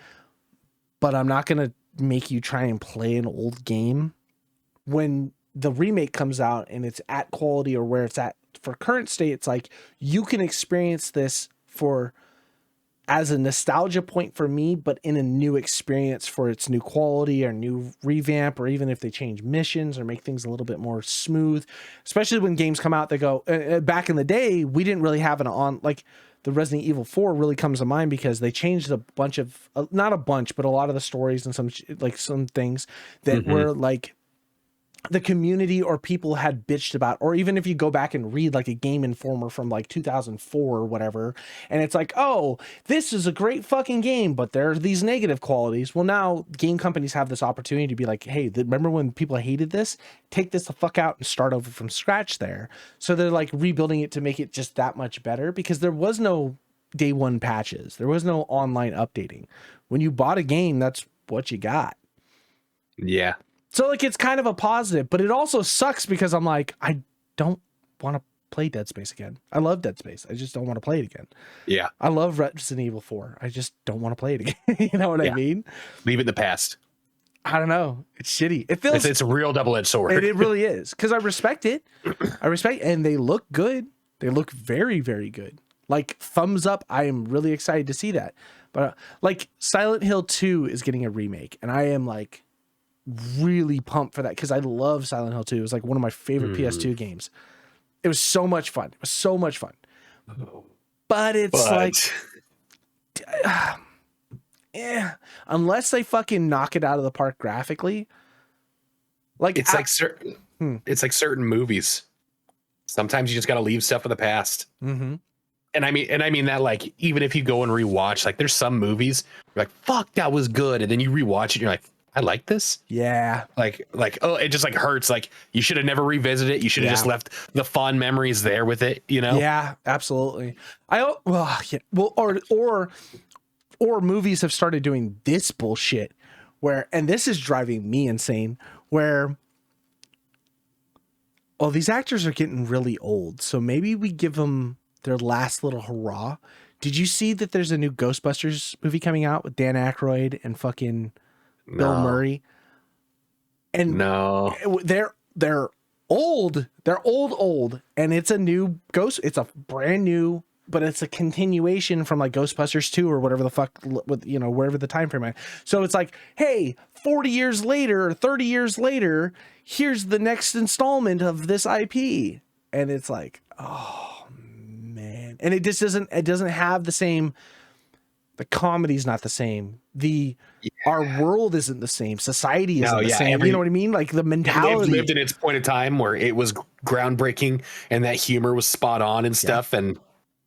but I'm not going to make you try and play an old game when the remake comes out and it's at quality or where it's at for current state. It's like you can experience this as a nostalgia point for me, but in a new experience for its new quality or new revamp, or even if they change missions or make things a little bit more smooth, especially when games come out that go back in the day, we didn't really have like the Resident Evil 4 really comes to mind because they changed a bunch of, not a bunch, but a lot of the stories and some things that were like the community or people had bitched about, or even if you go back and read like a Game Informer from like 2004 or whatever, and it's like, oh, this is a great fucking game, but there are these negative qualities. Well, now game companies have this opportunity to be like, hey, remember when people hated this? Take this the fuck out and start over from scratch there. So they're like rebuilding it to make it just that much better, because there was no day one patches. There was no online updating. When you bought a game, that's what you got.
Yeah.
So like it's kind of a positive, but it also sucks because I'm like, I don't want to play Dead Space again. I love Dead Space. I just don't want to play it again.
Yeah.
I love Resident Evil 4. I just don't want to play it again. You know what I mean?
Leave it in the past.
I don't know. It's shitty. It feels
it's a real double-edged sword.
It really is. Because I respect it. And they look good. They look very, very good. Like thumbs up. I am really excited to see that. But like Silent Hill 2 is getting a remake, and I am like really pumped for that because I love Silent Hill 2. It was like one of my favorite PS2 games. It was so much fun. It was so much fun. But it's like, unless they fucking knock it out of the park graphically, like
it's like certain movies. Sometimes you just got to leave stuff in the past.
Mm-hmm.
And I mean that, like, even if you go and rewatch, like, there's some movies you're like, fuck, that was good, and then you rewatch it and you're like, I like this.
Yeah.
Like, oh, it just like hurts. Like, you should have never revisited it. You should have just left the fond memories there with it, you know?
Yeah, absolutely. Or movies have started doing this bullshit where, and this is driving me insane, where, oh, these actors are getting really old, so maybe we give them their last little hurrah. Did you see that there's a new Ghostbusters movie coming out with Dan Aykroyd and fucking Bill Murray? And they're old. They're old, and it's a new ghost. It's a brand new, but it's a continuation from like Ghostbusters 2 or whatever the fuck, with, you know, wherever the time frame is. So it's like, hey, 40 years later, 30 years later, here's the next installment of this IP. And it's like, oh man. And it just doesn't have the same, the comedy's not the same. Our world isn't the same. Society isn't the same. You know what I mean? Like the mentality.
They've lived in its point of time where it was groundbreaking and that humor was spot on and stuff. And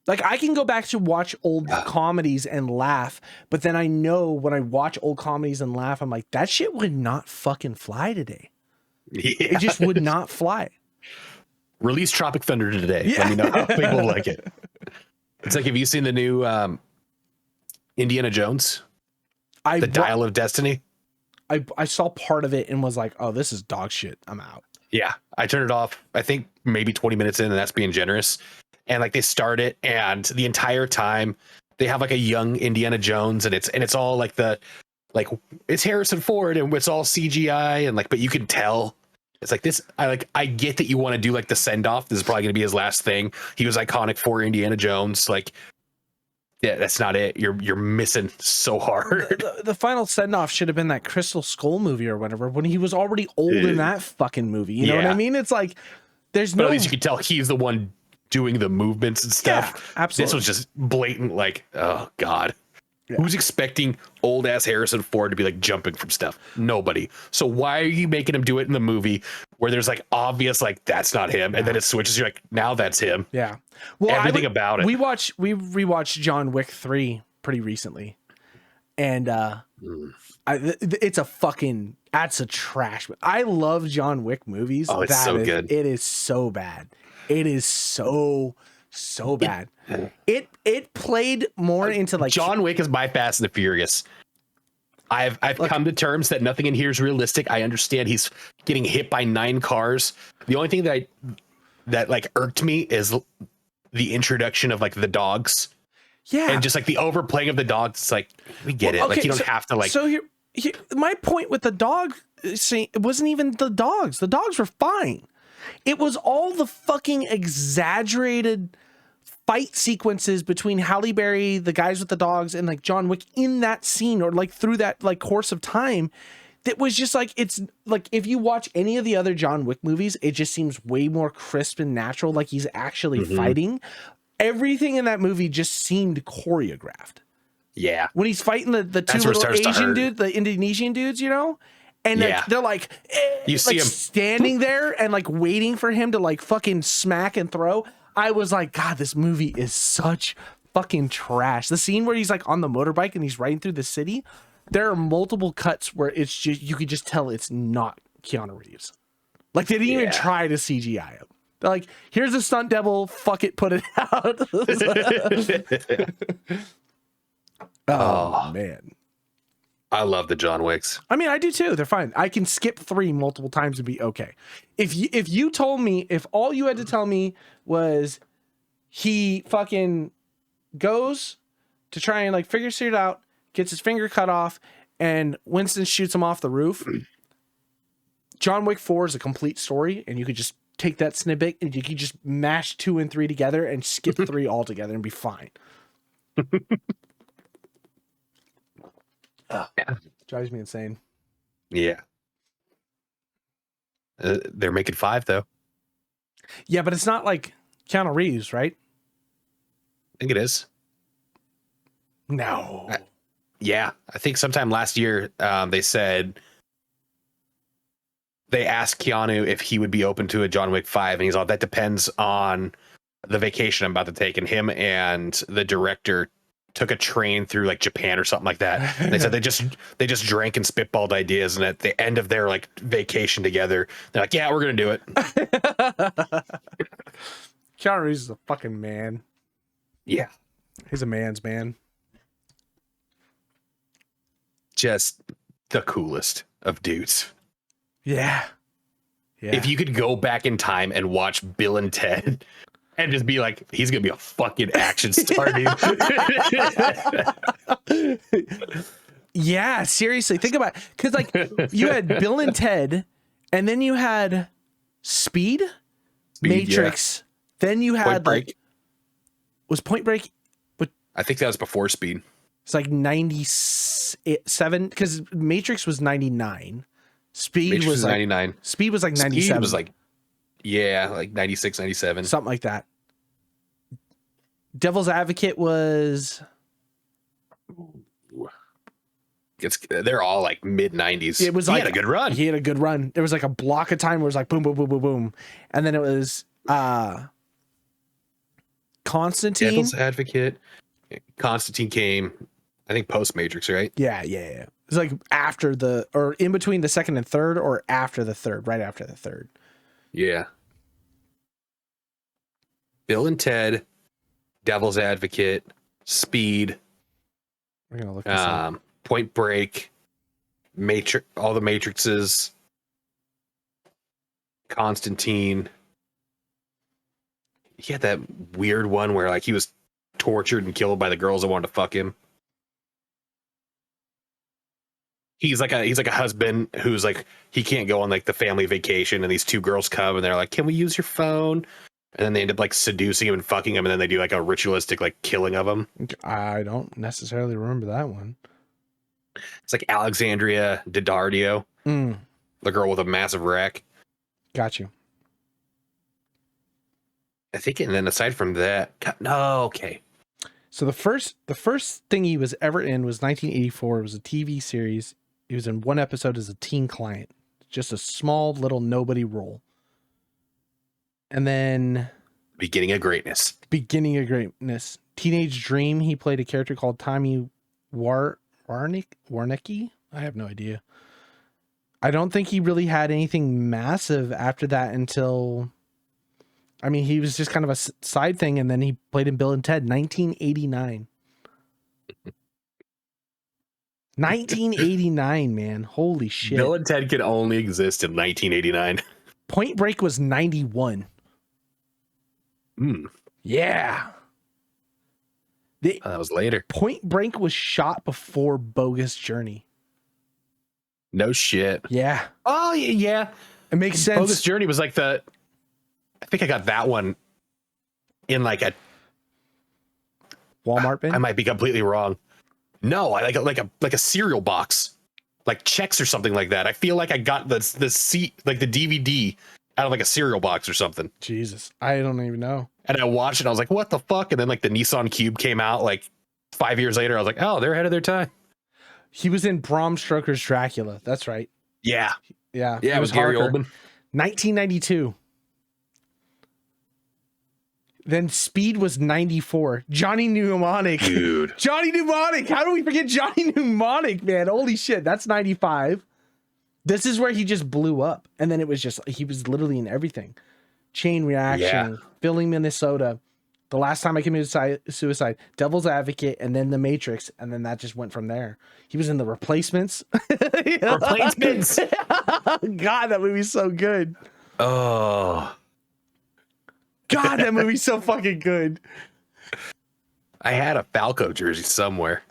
like, I can go back to watch old comedies and laugh, but then I know when I watch old comedies and laugh, I'm like, that shit would not fucking fly today. It just would not fly.
Release Tropic Thunder today. Yeah. Let me know how people like it. It's like, have you seen the new Indiana Jones? The Dial of Destiny?
I saw part of it and was like, oh, this is dog shit. I'm out. Yeah.
I turned it off, I think maybe 20 minutes in, and that's being generous. And like, they start it, and the entire time they have like a young Indiana Jones, and it's all like it's Harrison Ford, and it's all CGI, and like, but you can tell it's like this. I get that you want to do like the send off. This is probably going to be his last thing. He was iconic for Indiana Jones. Like, yeah, that's not it. You're missing so hard.
The final send off should have been that Crystal Skull movie or whatever, when he was already old in that fucking movie. You know what I mean? It's like, but
at least you can tell he's the one doing the movements and stuff.
Yeah, absolutely.
This was just blatant, like, oh god. Yeah. Who's expecting old ass Harrison Ford to be like jumping from stuff? Nobody. So why are you making him do it in the movie where there's like obvious, like, that's not him, and then it switches, you're like, now that's him.
Yeah. Well,
everything about it.
We rewatched John Wick 3 pretty recently, and it's that's a trash. I love John Wick movies.
Oh, it's so good.
It is so bad. It is so bad. It played more into like,
John Wick is my Fast and the Furious. I've come to terms that nothing in here is realistic. I understand he's getting hit by 9 cars. The only thing that like irked me is the introduction of like the dogs.
Yeah.
And just like the overplaying of the dogs. It's like, we get it. Okay, like, you don't have to like.
So here, my point with the dog scene, it wasn't even the dogs. The dogs were fine. It was all the fucking exaggerated fight sequences between Halle Berry, the guys with the dogs, and like John Wick in that scene, or like through that like course of time, that was just like, it's like, if you watch any of the other John Wick movies, it just seems way more crisp and natural, like he's actually fighting. Everything in that movie just seemed choreographed.
Yeah.
When he's fighting the two little Asian dudes, the Indonesian dudes, you know? And like, they're like,
you see him
standing there and like waiting for him to like fucking smack and throw. I was like, God, this movie is such fucking trash. The scene where he's like on the motorbike and he's riding through the city, there are multiple cuts where it's just, you could just tell it's not Keanu Reeves. Like, they didn't even try to CGI him. They're like, here's a stunt double, fuck it, put it out. Oh man.
I love the John Wicks.
I mean, I do too. They're fine. I can skip 3 multiple times and be okay. If you told me, if all you had to tell me was he fucking goes to try and like figure shit out, gets his finger cut off, and Winston shoots him off the roof. John Wick 4 is a complete story, and you could just take that snippet and you could just mash 2 and 3 together and skip 3 altogether and be fine. Drives me insane.
Yeah. They're making 5 though.
Yeah, but it's not like Keanu Reeves, right?
I think it is.
No.
Yeah, I think sometime last year they said they asked Keanu if he would be open to a John Wick 5, and he's all, that depends on the vacation I'm about to take. And him and the director took a train through like Japan or something like that. And they said they just drank and spitballed ideas, and at the end of their like vacation together, they're like, yeah, we're gonna do it.
Keanu Reeves is a fucking man.
Yeah,
he's a man's man.
Just the coolest of dudes.
Yeah.
If you could go back in time and watch Bill and Ted and just be like, he's gonna be a fucking action star, dude.
Yeah, seriously, think about it. Because like you had Bill and Ted, and then you had Speed Matrix, then you had like, was Point Break?
I think that was before Speed.
It's like 97, because Matrix was 99. Speed was like
99.
Speed was like 97.
Speed was like, yeah, like 96, 97.
Something like that. Devil's Advocate was...
They're all like mid 90s.
It was
he
like
had a good run.
He had a good run. There was like a block of time where it was like boom, boom, boom, boom, boom. And then it was Constantine.
Devil's Advocate. Constantine came, I think, post Matrix, right?
Yeah. It's like after or in between the second and third, or after the third, right after the third.
Yeah. Bill and Ted, Devil's Advocate, Speed.
We're gonna look this up.
Point Break, Matrix, all the Matrixes, Constantine. He had that weird one where like he was tortured and killed by the girls that wanted to fuck him. He's like a husband who's like, he can't go on like the family vacation, and these 2 girls come and they're like, can we use your phone? And then they end up like seducing him and fucking him, and then they do like a ritualistic like killing of him.
I don't necessarily remember that one.
It's like Alexandria Daddario, the girl with a massive rack.
Got you.
I think, and then aside from that, no, okay.
So the first thing he was ever in was 1984. It was a TV series. He was in one episode as a teen client, just a small little nobody role. And then
Beginning of Greatness.
Teenage Dream. He played a character called Tommy Warnicki. I have no idea. I don't think he really had anything massive after that until, I mean, he was just kind of a side thing, and then he played in Bill and Ted, 1989. 1989, man. Holy shit.
Bill and Ted could only exist in 1989.
Point Break was 91. Yeah.
That was later.
Point Break was shot before Bogus Journey.
No shit.
Yeah.
Oh, yeah.
It makes sense.
Bogus Journey was like I think I got that one in like a
Walmart bin?
I might be completely wrong. No, I like a cereal box, like Chex or something like that. I feel like I got the seat, like the DVD, out of like a cereal box or something.
Jesus, I don't even know.
And I watched it. I was like, "What the fuck?" And then like the Nissan Cube came out like 5 years later. I was like, "Oh, they're ahead of their time."
He was in Bram Stoker's Dracula. That's right.
Yeah.
It
was Gary Oldman.
1992. Then Speed was 94. Johnny Mnemonic.
Dude.
Johnny Mnemonic. How do we forget Johnny Mnemonic, man? Holy shit. That's 95. This is where he just blew up. And then it was just, he was literally in everything. Chain Reaction, Filling Minnesota, The Last Time I Committed Suicide, Devil's Advocate, and then The Matrix. And then that just went from there. He was in The Replacements.
Replacements.
God, that movie's so good.
Oh.
God, that movie's so fucking good.
I had a Falco jersey somewhere.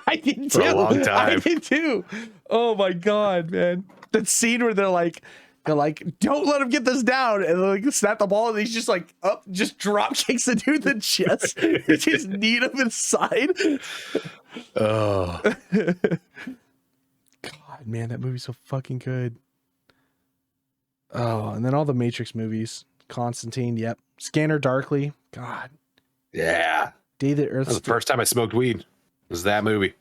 I did too.
For a long time.
I did too. Oh my God, man. That scene where they're like, don't let him get this down, and they like snap the ball, and he's just like up, just drop kicks the dude in the chest. Just need him inside.
Oh.
God, man, that movie's so fucking good. Oh, and then all the Matrix movies. Constantine, yep. Scanner Darkly. God.
Yeah.
Day the Earth.
That was the first time I smoked weed. Was that movie.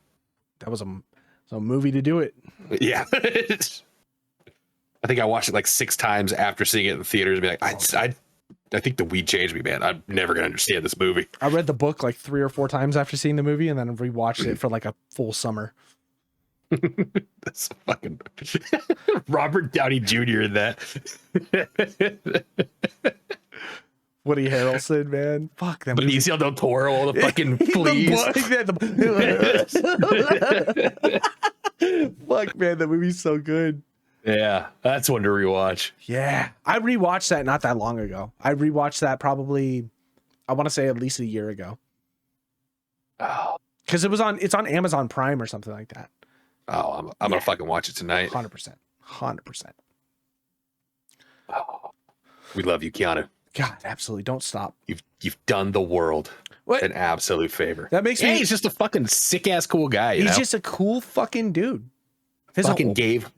That was a movie to do it.
Yeah. I think I watched it like 6 times after seeing it in the theaters and be like, I think the weed changed me, man. I'm never gonna understand this movie.
I read the book like 3 or 4 times after seeing the movie and then rewatched it for like a full summer.
That's fucking Robert Downey Jr. in that.
Woody Harrelson, man. Fuck that.
Benicio del Toro, all the fucking fleas.
Fuck, man, that movie's so good.
Yeah, that's one to rewatch.
Yeah, I rewatched that not that long ago. I rewatched that probably, I want to say at least a year ago.
Oh,
because it's on Amazon Prime or something like that.
Oh, I'm gonna fucking watch it tonight.
100%.
Oh, we love you, Keanu.
God, absolutely. Don't stop.
You've done the world an absolute favor.
That makes me.
He's just a fucking sick ass cool guy.
He's just a cool fucking dude.
Gave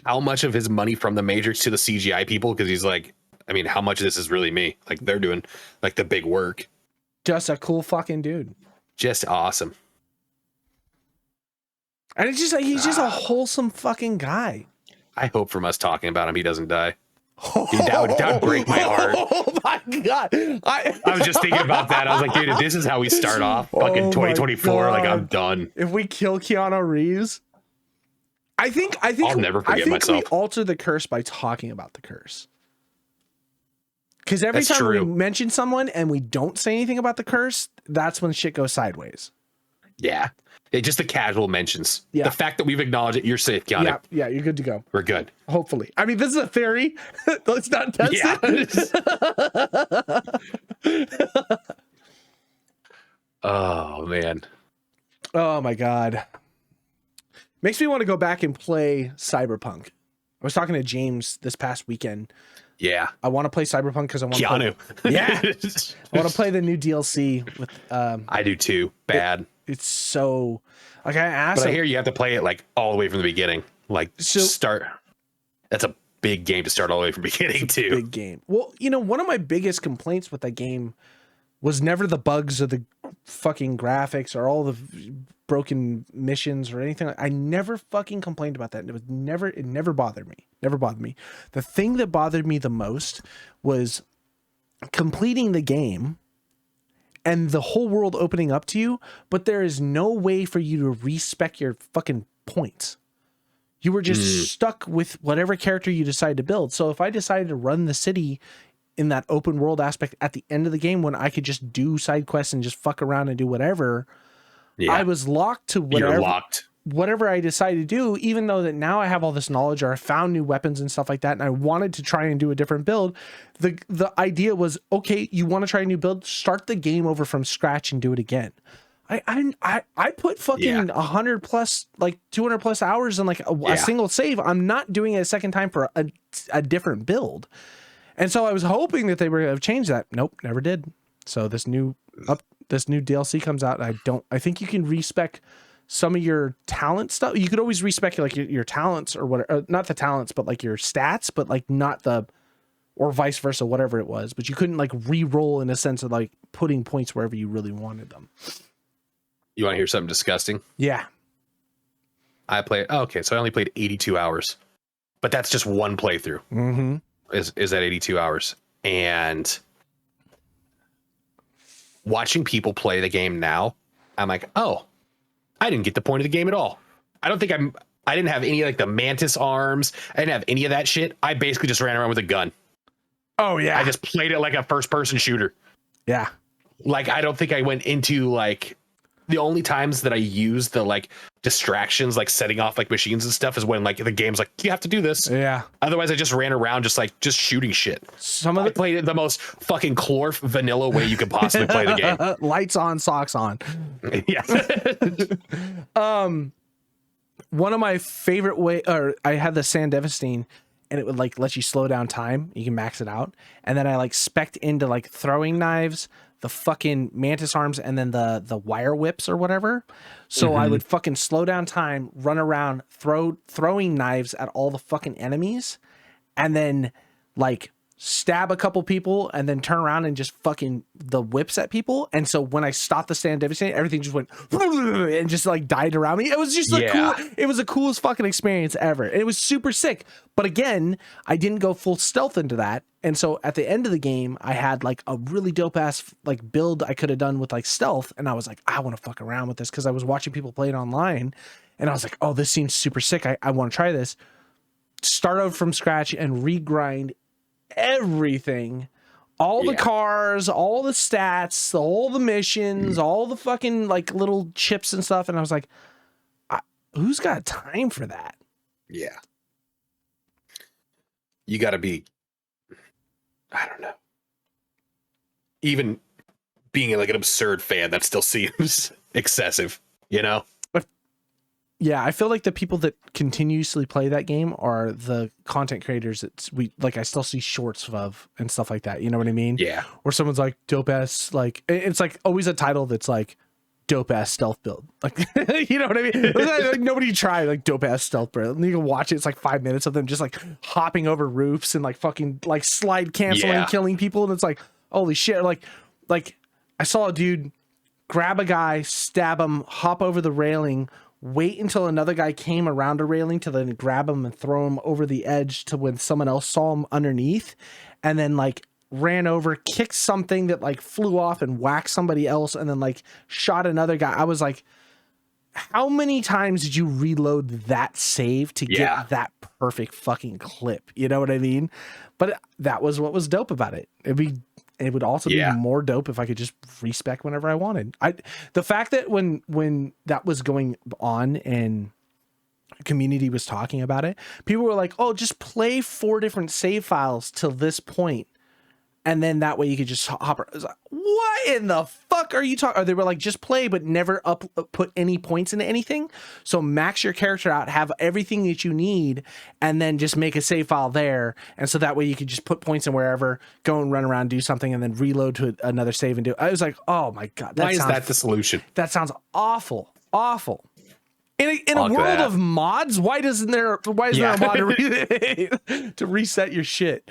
how much of his money from the Matrix to the CGI people because he's like, I mean, how much of this is really me? Like they're doing like the big work.
Just a cool fucking dude. Just
awesome.
And it's just like he's just a wholesome fucking guy.
I hope from us talking about him he doesn't die. Dude, that would break my heart.
Oh my god!
I was just thinking about that. I was like, dude, if this is how we start off fucking 2024, like I'm done.
If we kill Keanu Reeves, I think
I'll never forget myself.
We alter the curse by talking about the curse. Because every time we mention someone and we don't say anything about the curse, that's when shit goes sideways.
Yeah. Just the casual mentions.
Yeah.
The fact that we've acknowledged it, you're safe, Keanu.
Yeah, you're good to go.
We're good.
Hopefully. I mean, this is a theory. Let's not test it.
Oh, man.
Oh, my God. Makes me want to go back and play Cyberpunk. I was talking to James this past weekend.
Yeah.
I want to play Cyberpunk because I want
Keanu.
I want to play the new DLC with
I do too. Bad.
It's so like I asked.
But I hear you have to play it like all the way from the beginning. Like start. That's a big game to start all the way from the beginning too.
Big game. Well, you know, one of my biggest complaints with that game was never the bugs or the fucking graphics or all the broken missions or anything. I never fucking complained about that. It never bothered me. Never bothered me. The thing that bothered me the most was completing the game and the whole world opening up to you, but there is no way for you to respec your fucking points. You were just stuck with whatever character you decided to build. So if I decided to run the city in that open world aspect at the end of the game when I could just do side quests and just fuck around and do whatever, I was locked to whatever I decided to do, even though that now I have all this knowledge or I found new weapons and stuff like that. And I wanted to try and do a different build. The idea was, okay, you want to try a new build, start the game over from scratch and do it again. I put fucking 100 plus, like 200 plus hours in like a single save. I'm not doing it a second time for a different build. And so I was hoping that they were going to change that. Nope, never did. So this new DLC comes out. I think you can respec some of your talent stuff. You could always respec like your talents or whatever, not the talents, but like your stats, but like not or vice versa, whatever it was. But you couldn't like re-roll in a sense of like putting points wherever you really wanted them.
You want to hear something disgusting?
Yeah.
So I only played 82 hours, but that's just one playthrough.
Mm-hmm.
Is that 82 hours? And watching people play the game now, I'm like, oh, I didn't get the point of the game at all. I didn't have any like the mantis arms. I didn't have any of that shit. I basically just ran around with a gun.
Oh yeah.
I just played it like a first person shooter.
Yeah.
Like, I don't think I went into like the only times that I used the like distractions, like setting off like machines and stuff, is when like the game's like, you have to do this.
Yeah.
Otherwise, I just ran around just shooting shit. I played it the most fucking chlorf vanilla way you could possibly play the game.
Lights on, socks on.
Yeah.
One of my favorite I had the Sandevestein, and it would like let you slow down time. You can max it out, and then I like spec'd into like throwing knives, the fucking mantis arms, and then the wire whips or whatever. So I would fucking slow down time, run around, throwing knives at all the fucking enemies, and then like stab a couple people and then turn around and just fucking the whips at people. And so when I stopped the stand devastating, everything just went and just like died around me. It was just it was the coolest fucking experience ever. And it was super sick. But again, I didn't go full stealth into that. And so at the end of the game, I had like a really dope ass like build I could have done with like stealth. And I was like, I want to fuck around with this because I was watching people play it online. And I was like, oh, this seems super sick. I want to try this. Start out from scratch and regrind everything, all the cars, all the stats, all the missions, all the fucking like little chips and stuff. And I was like, who's got time for that?
Yeah. You got to be, I don't know. Even being like an absurd fan, that still seems excessive, you know?
Yeah, I feel like the people that continuously play that game are the content creators that I still see shorts of and stuff like that. You know what I mean?
Yeah.
Or someone's like dope ass, like it's like always a title that's like dope ass stealth build. Like you know what I mean? Like, nobody tried like dope ass stealth build. You can watch it. It's like 5 minutes of them just like hopping over roofs and like fucking like slide canceling, killing people, and it's like holy shit. Like I saw a dude grab a guy, stab him, hop over the railing, wait until another guy came around a railing to then grab him and throw him over the edge to when someone else saw him underneath, and then like ran over, kicked something that like flew off and whacked somebody else, and then like shot another guy. I was like, how many times did you reload that save to get that perfect fucking clip? You know what I mean? But that was what was dope about it. It would also be more dope if I could just respec whenever I wanted. The fact that when that was going on and community was talking about it, people were like, oh, just play 4 different save files till this point, and then that way you could just hop. I was like, what in the fuck are you talking? Or they were like, just play, but never put any points into anything. So max your character out, have everything that you need, and then just make a save file there. And so that way you could just put points in wherever, go and run around, do something, and then reload to another save and do. I was like, oh my God.
Why is that the solution?
That sounds awful. Awful. In a world of mods, why isn't there a mod to reset your shit?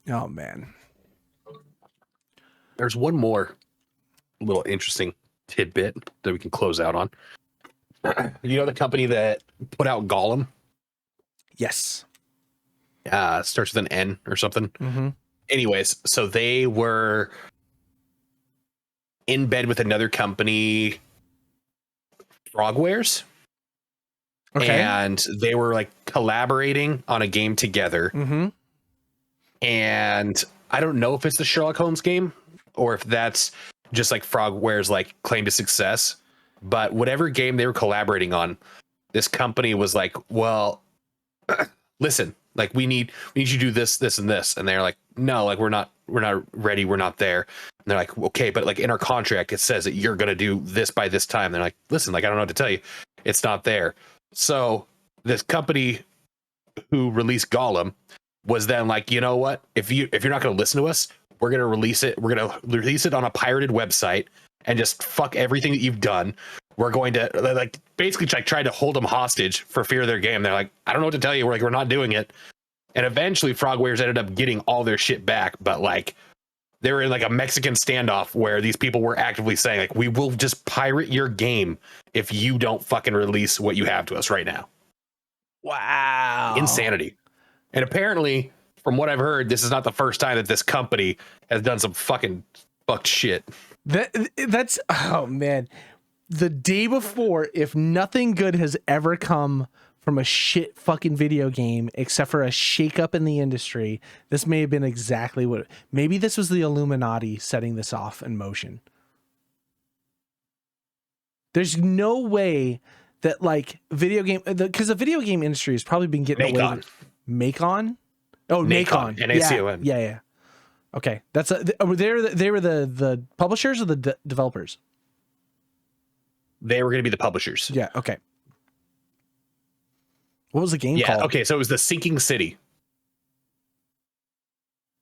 Oh man.
There's one more little interesting tidbit that we can close out on. You know the company that put out Gollum?
Yes.
Starts with an N or something.
Mm-hmm.
Anyways, so they were in bed with another company, Frogwares.
Okay.
And they were like collaborating on a game together.
Mm-hmm.
And I don't know if it's the Sherlock Holmes game or if that's just like Frogware's like claim to success, but whatever game they were collaborating on, this company was like, well, listen, like we need you to do this, this, and this. And they're like, no, like we're not ready. We're not there. And they're like, okay, but like in our contract, it says that you're going to do this by this time. They're like, listen, like, I don't know what to tell you. It's not there. So this company who released Gollum was then like, you know what? If you're not going to listen to us, we're going to release it. We're going to release it on a pirated website and just fuck everything that you've done. We're going to like basically like try to hold them hostage for fear of their game. They're like, I don't know what to tell you. We're not doing it. And eventually Frogwares ended up getting all their shit back. But like they were in like a Mexican standoff where these people were actively saying like, we will just pirate your game if you don't fucking release what you have to us right now.
Wow.
Insanity. And apparently, from what I've heard, this is not the first time that this company has done some fucking fucked shit.
That's oh man. The day before, if nothing good has ever come from a shit fucking video game except for a shakeup in the industry, this may have been exactly what. Maybe this was the Illuminati setting this off in motion. There's no way that like video game, because the video game industry has probably been getting away with Macon. Oh, Nacon.
Nacon.
Yeah. Okay, that's they were the publishers or the developers.
They were going to be the publishers.
Yeah. Okay. What was the game called?
Okay, so it was the Sinking City.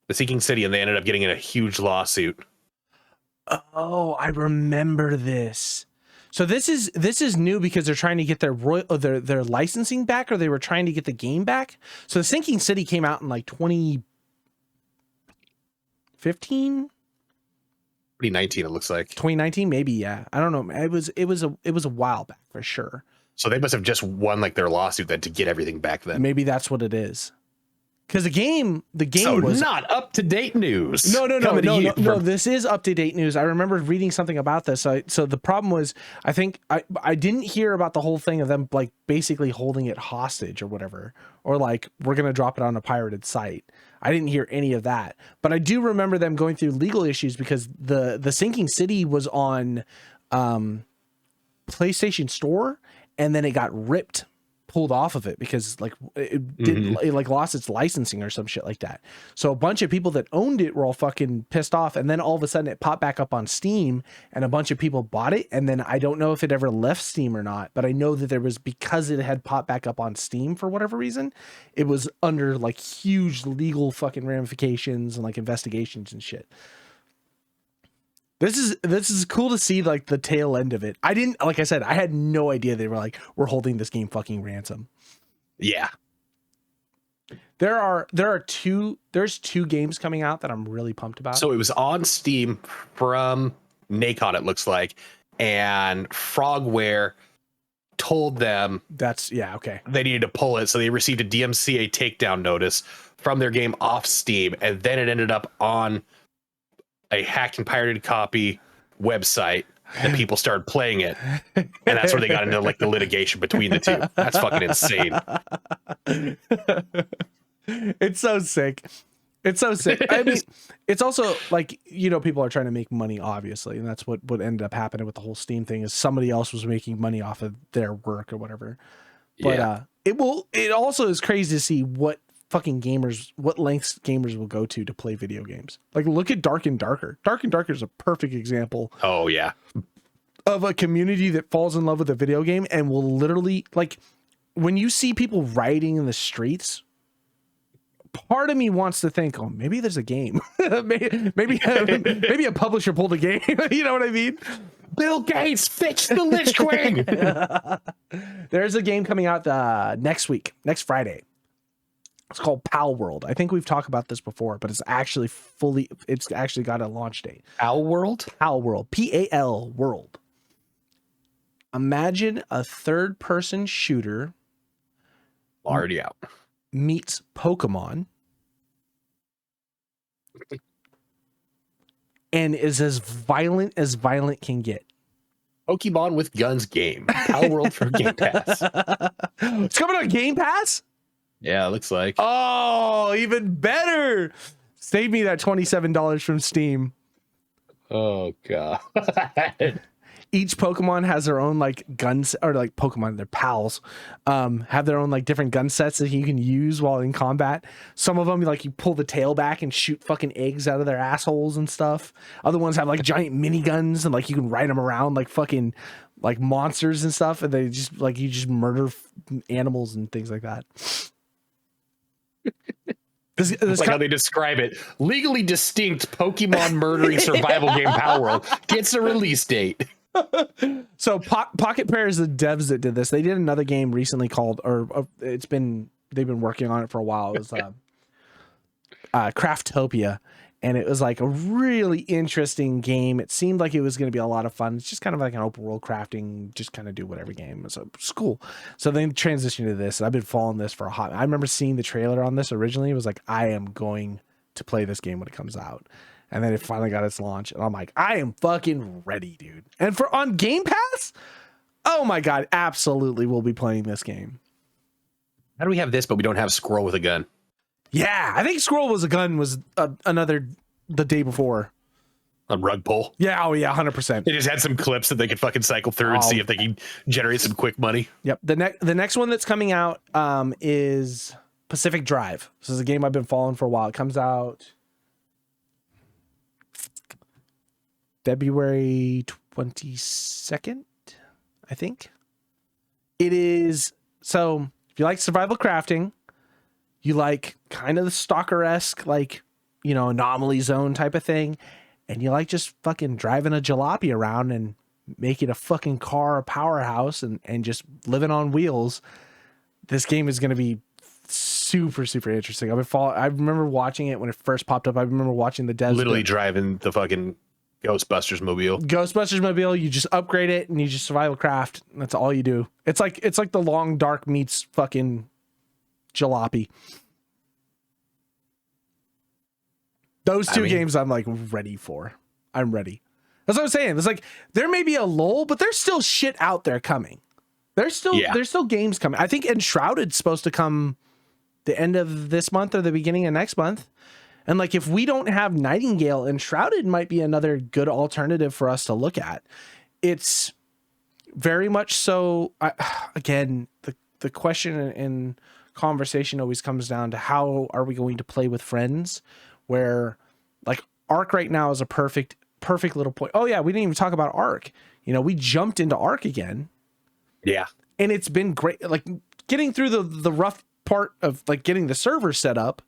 The Sinking City, and they ended up getting in a huge lawsuit.
Oh, I remember this. So this is new because they're trying to get their licensing back, or they were trying to get the game back. So Sinking City came out in like 2015,
2019. It looks like
2019, maybe. Yeah, I don't know. It was a while back for sure.
so. They must have just won like their lawsuit then to get everything back. Then
Maybe that's what it is. Because the game
so
was
not up to date news.
No. This is up to date news. I remember reading something about this. So the problem was, I think I didn't hear about the whole thing of them like basically holding it hostage or whatever, or like we're gonna drop it on a pirated site. I didn't hear any of that, but I do remember them going through legal issues because the Sinking City was on PlayStation Store, and then it got pulled off of it because like it like lost its licensing or some shit like that. So a bunch of people that owned it were all fucking pissed off, and then all of a sudden it popped back up on Steam and a bunch of people bought it, and then I don't know if it ever left Steam or not, but I know that there was, because it had popped back up on Steam for whatever reason, it was under like huge legal fucking ramifications and like investigations and shit. This is cool to see like the tail end of it. I didn't, like I said, I had no idea they were like, we're holding this game fucking ransom.
Yeah.
There's two games coming out that I'm really pumped about.
So it was on Steam from Nacon, it looks like, and Frogware told them
okay.
They needed to pull it, so they received a DMCA takedown notice from their game off Steam, and then it ended up on a hacked and pirated copy website, and people started playing it, and that's where they got into like the litigation between the two. That's fucking insane.
It's so sick. I mean, it's also like, you know, people are trying to make money, obviously, and that's what ended up happening with the whole Steam thing, is somebody else was making money off of their work or whatever. But it also is crazy to see what lengths gamers will go to play video games. Like, look at Dark and Darker. Dark and Darker is a perfect example.
Oh yeah.
Of a community that falls in love with a video game and will literally, like, when you see people rioting in the streets, part of me wants to think, oh, maybe there's a game. maybe a publisher pulled a game. You know what I mean?
Bill Gates fixed the Lich King.
There's a game coming out next Friday. It's called Pal World. I think we've talked about this before, but it's actually got a launch date.
Pal World?
Pal World. PAL World. Imagine a third-person shooter.
Already out.
Meets Pokemon. And is as violent can get.
Pokemon with guns game. Pal World for Game Pass.
It's coming on Game Pass?
Yeah, it looks like.
Oh, even better. Save me that $27 from Steam.
Oh, God.
Each Pokemon has their own like guns, or like Pokemon, their pals, have their own like different gun sets that you can use while in combat. Some of them, like, you pull the tail back and shoot fucking eggs out of their assholes and stuff. Other ones have like giant miniguns, and like you can ride them around like fucking like monsters and stuff. And they just like, you just murder animals and things like that. This
like how they describe it. Legally distinct Pokemon murdering survival game Pal World gets a release date.
So Pocket Pair is the devs that did this. They did another game recently called, they've been working on it for a while. It was Craftopia, and it was like a really interesting game. It seemed like it was going to be a lot of fun. It's just kind of like an open world crafting, just kind of do whatever game. So it's cool. So they transitioned to this, and I've been following this for I remember seeing the trailer on this originally. It was like, I am going to play this game when it comes out. And then it finally got its launch, and I'm like, I am fucking ready, dude. And on Game Pass, oh my God, absolutely we'll be playing this game.
How do we have this, but we don't have Squirrel with a gun?
Yeah, I think Squirrel was a gun was the day before.
A rug pull?
Yeah, oh yeah, 100%.
They just had some clips that they could fucking cycle through and see if they can generate some quick money.
Yep. The next one that's coming out is Pacific Drive. This is a game I've been following for a while. It comes out February 22nd, I think. It is, so if you like survival crafting, you like kind of the Stalker-esque, like, anomaly zone type of thing, and you like just fucking driving a jalopy around and making a fucking car a powerhouse and just living on wheels, this game is going to be super, super interesting. I remember watching it when it first popped up. I remember watching the devs
literally driving the fucking Ghostbusters mobile.
You just upgrade it and you just survival craft. That's all you do. It's like the Long Dark meets fucking Jalopy. Those two games I'm like ready for. I'm ready. That's what I'm saying. It's like there may be a lull, but there's still shit out there coming. There's still games coming. I think Enshrouded's supposed to come the end of this month or the beginning of next month. And like if we don't have Nightingale, Enshrouded might be another good alternative for us to look at. It's very much so. Again, the question and conversation always comes down to how are we going to play with friends, where like Arc right now is a perfect little point. Oh yeah, we didn't even talk about Arc. You know, we jumped into Arc again.
Yeah.
And it's been great. Like getting through the rough part of like getting the server set up.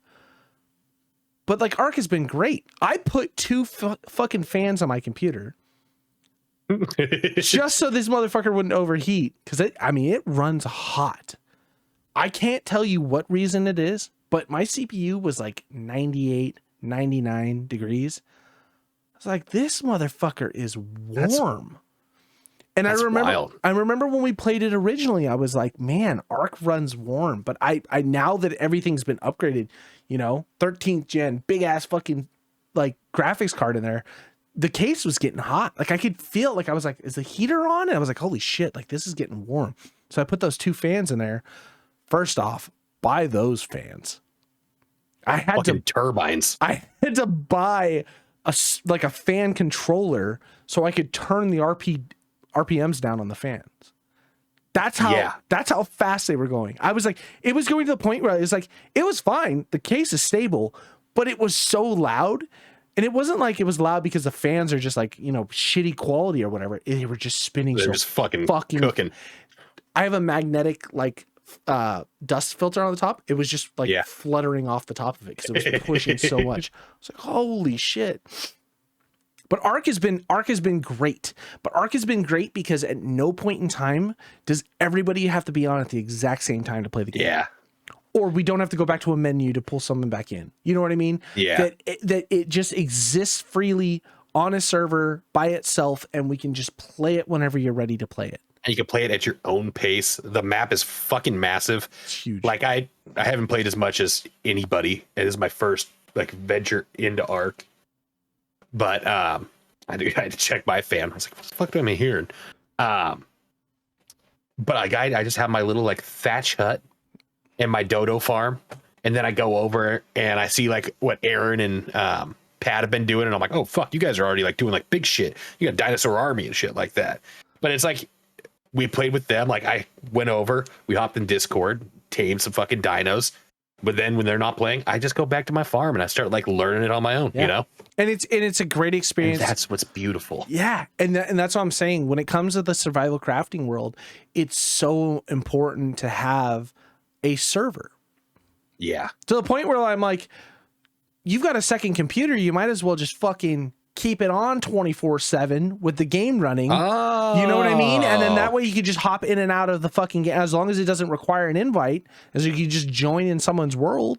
But like Arc has been great. I put two fucking fans on my computer just so this motherfucker wouldn't overheat. Cause it runs hot. I can't tell you what reason it is, but my CPU was like 98, 99 degrees. I was like, this motherfucker is warm. And I remember when we played it originally, I was like, man, Arc runs warm. But I now that everything's been upgraded, you know, 13th gen, big ass fucking like graphics card in there, the case was getting hot. Like I could feel, like I was like, is the heater on? And I was like, holy shit, like this is getting warm. So I put those two fans in there. First off, buy those fans. I had
fucking turbines.
I had to buy a fan controller so I could turn the RPMs down on the fans. That's how fast they were going. I was like, it was going to the point where it was like, it was fine. The case is stable, but it was so loud. And it wasn't like it was loud because the fans are just like, you know, shitty quality or whatever. They were just spinning.
They're just fucking cooking.
I have a magnetic like dust filter on the top. It was just like fluttering off the top of it because it was pushing so much. I was like, holy shit. But Arc has been great. But Arc has been great because at no point in time does everybody have to be on at the exact same time to play the game.
Yeah.
Or we don't have to go back to a menu to pull someone back in. You know what I mean?
Yeah.
That it just exists freely on a server by itself, and we can just play it whenever you're ready to play it.
And you can play it at your own pace. The map is fucking massive.
It's huge.
Like I haven't played as much as anybody. It is my first like venture into Arc. But I had to check my fam. I was like, what the fuck am I hearing? But I just have my little like thatch hut and my dodo farm. And then I go over and I see like what Aaron and Pat have been doing. And I'm like, oh, fuck, you guys are already like doing like big shit. You got dinosaur army and shit like that. But it's like we played with them. Like I went over, we hopped in Discord, tamed some fucking dinos. But then when they're not playing, I just go back to my farm and I start like learning it on my own, you know?
And it's a great experience.
And that's what's beautiful.
Yeah. And that's what I'm saying. When it comes to the survival crafting world, it's so important to have a server.
Yeah.
To the point where I'm like, you've got a second computer, you might as well just fucking keep it on 24/7 with the game running.
Oh.
You know what I mean? And then that way you could just hop in and out of the fucking game as long as it doesn't require an invite, as you could just join in someone's world.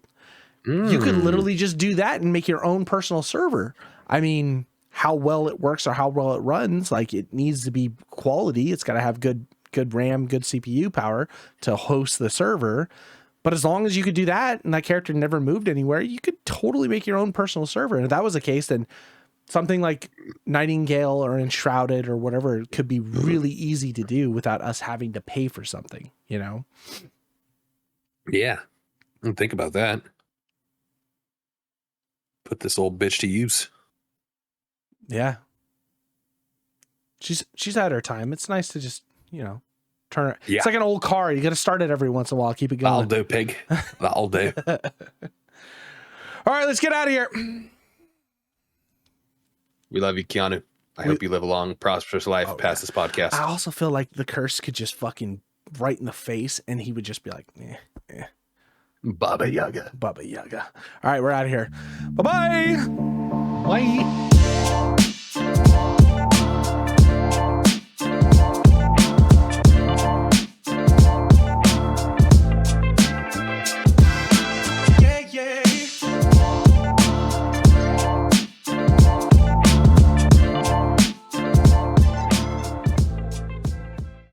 You could literally just do that and make your own personal server. I mean, how well it works or how well it runs, like it needs to be quality. It's got to have good RAM, good CPU power to host the server. But as long as you could do that and that character never moved anywhere, you could totally make your own personal server. And if that was the case, then something like Nightingale or Enshrouded or whatever could be really easy to do without us having to pay for something, you know?
Yeah. Don't think about that. Put this old bitch to use.
Yeah. She's had her time. It's nice to just, you know, turn it. Yeah. It's like an old car. You got to start it every once in a while. Keep it going.
I'll do, pig. I'll do.
All right, let's get out of here.
We love you, Keanu. I hope you live a long, prosperous life past this podcast.
I also feel like the curse could just fucking right in the face and he would just be like,
Baba Yaga.
Baba Yaga. All right, we're out of here. Bye-bye.
Bye.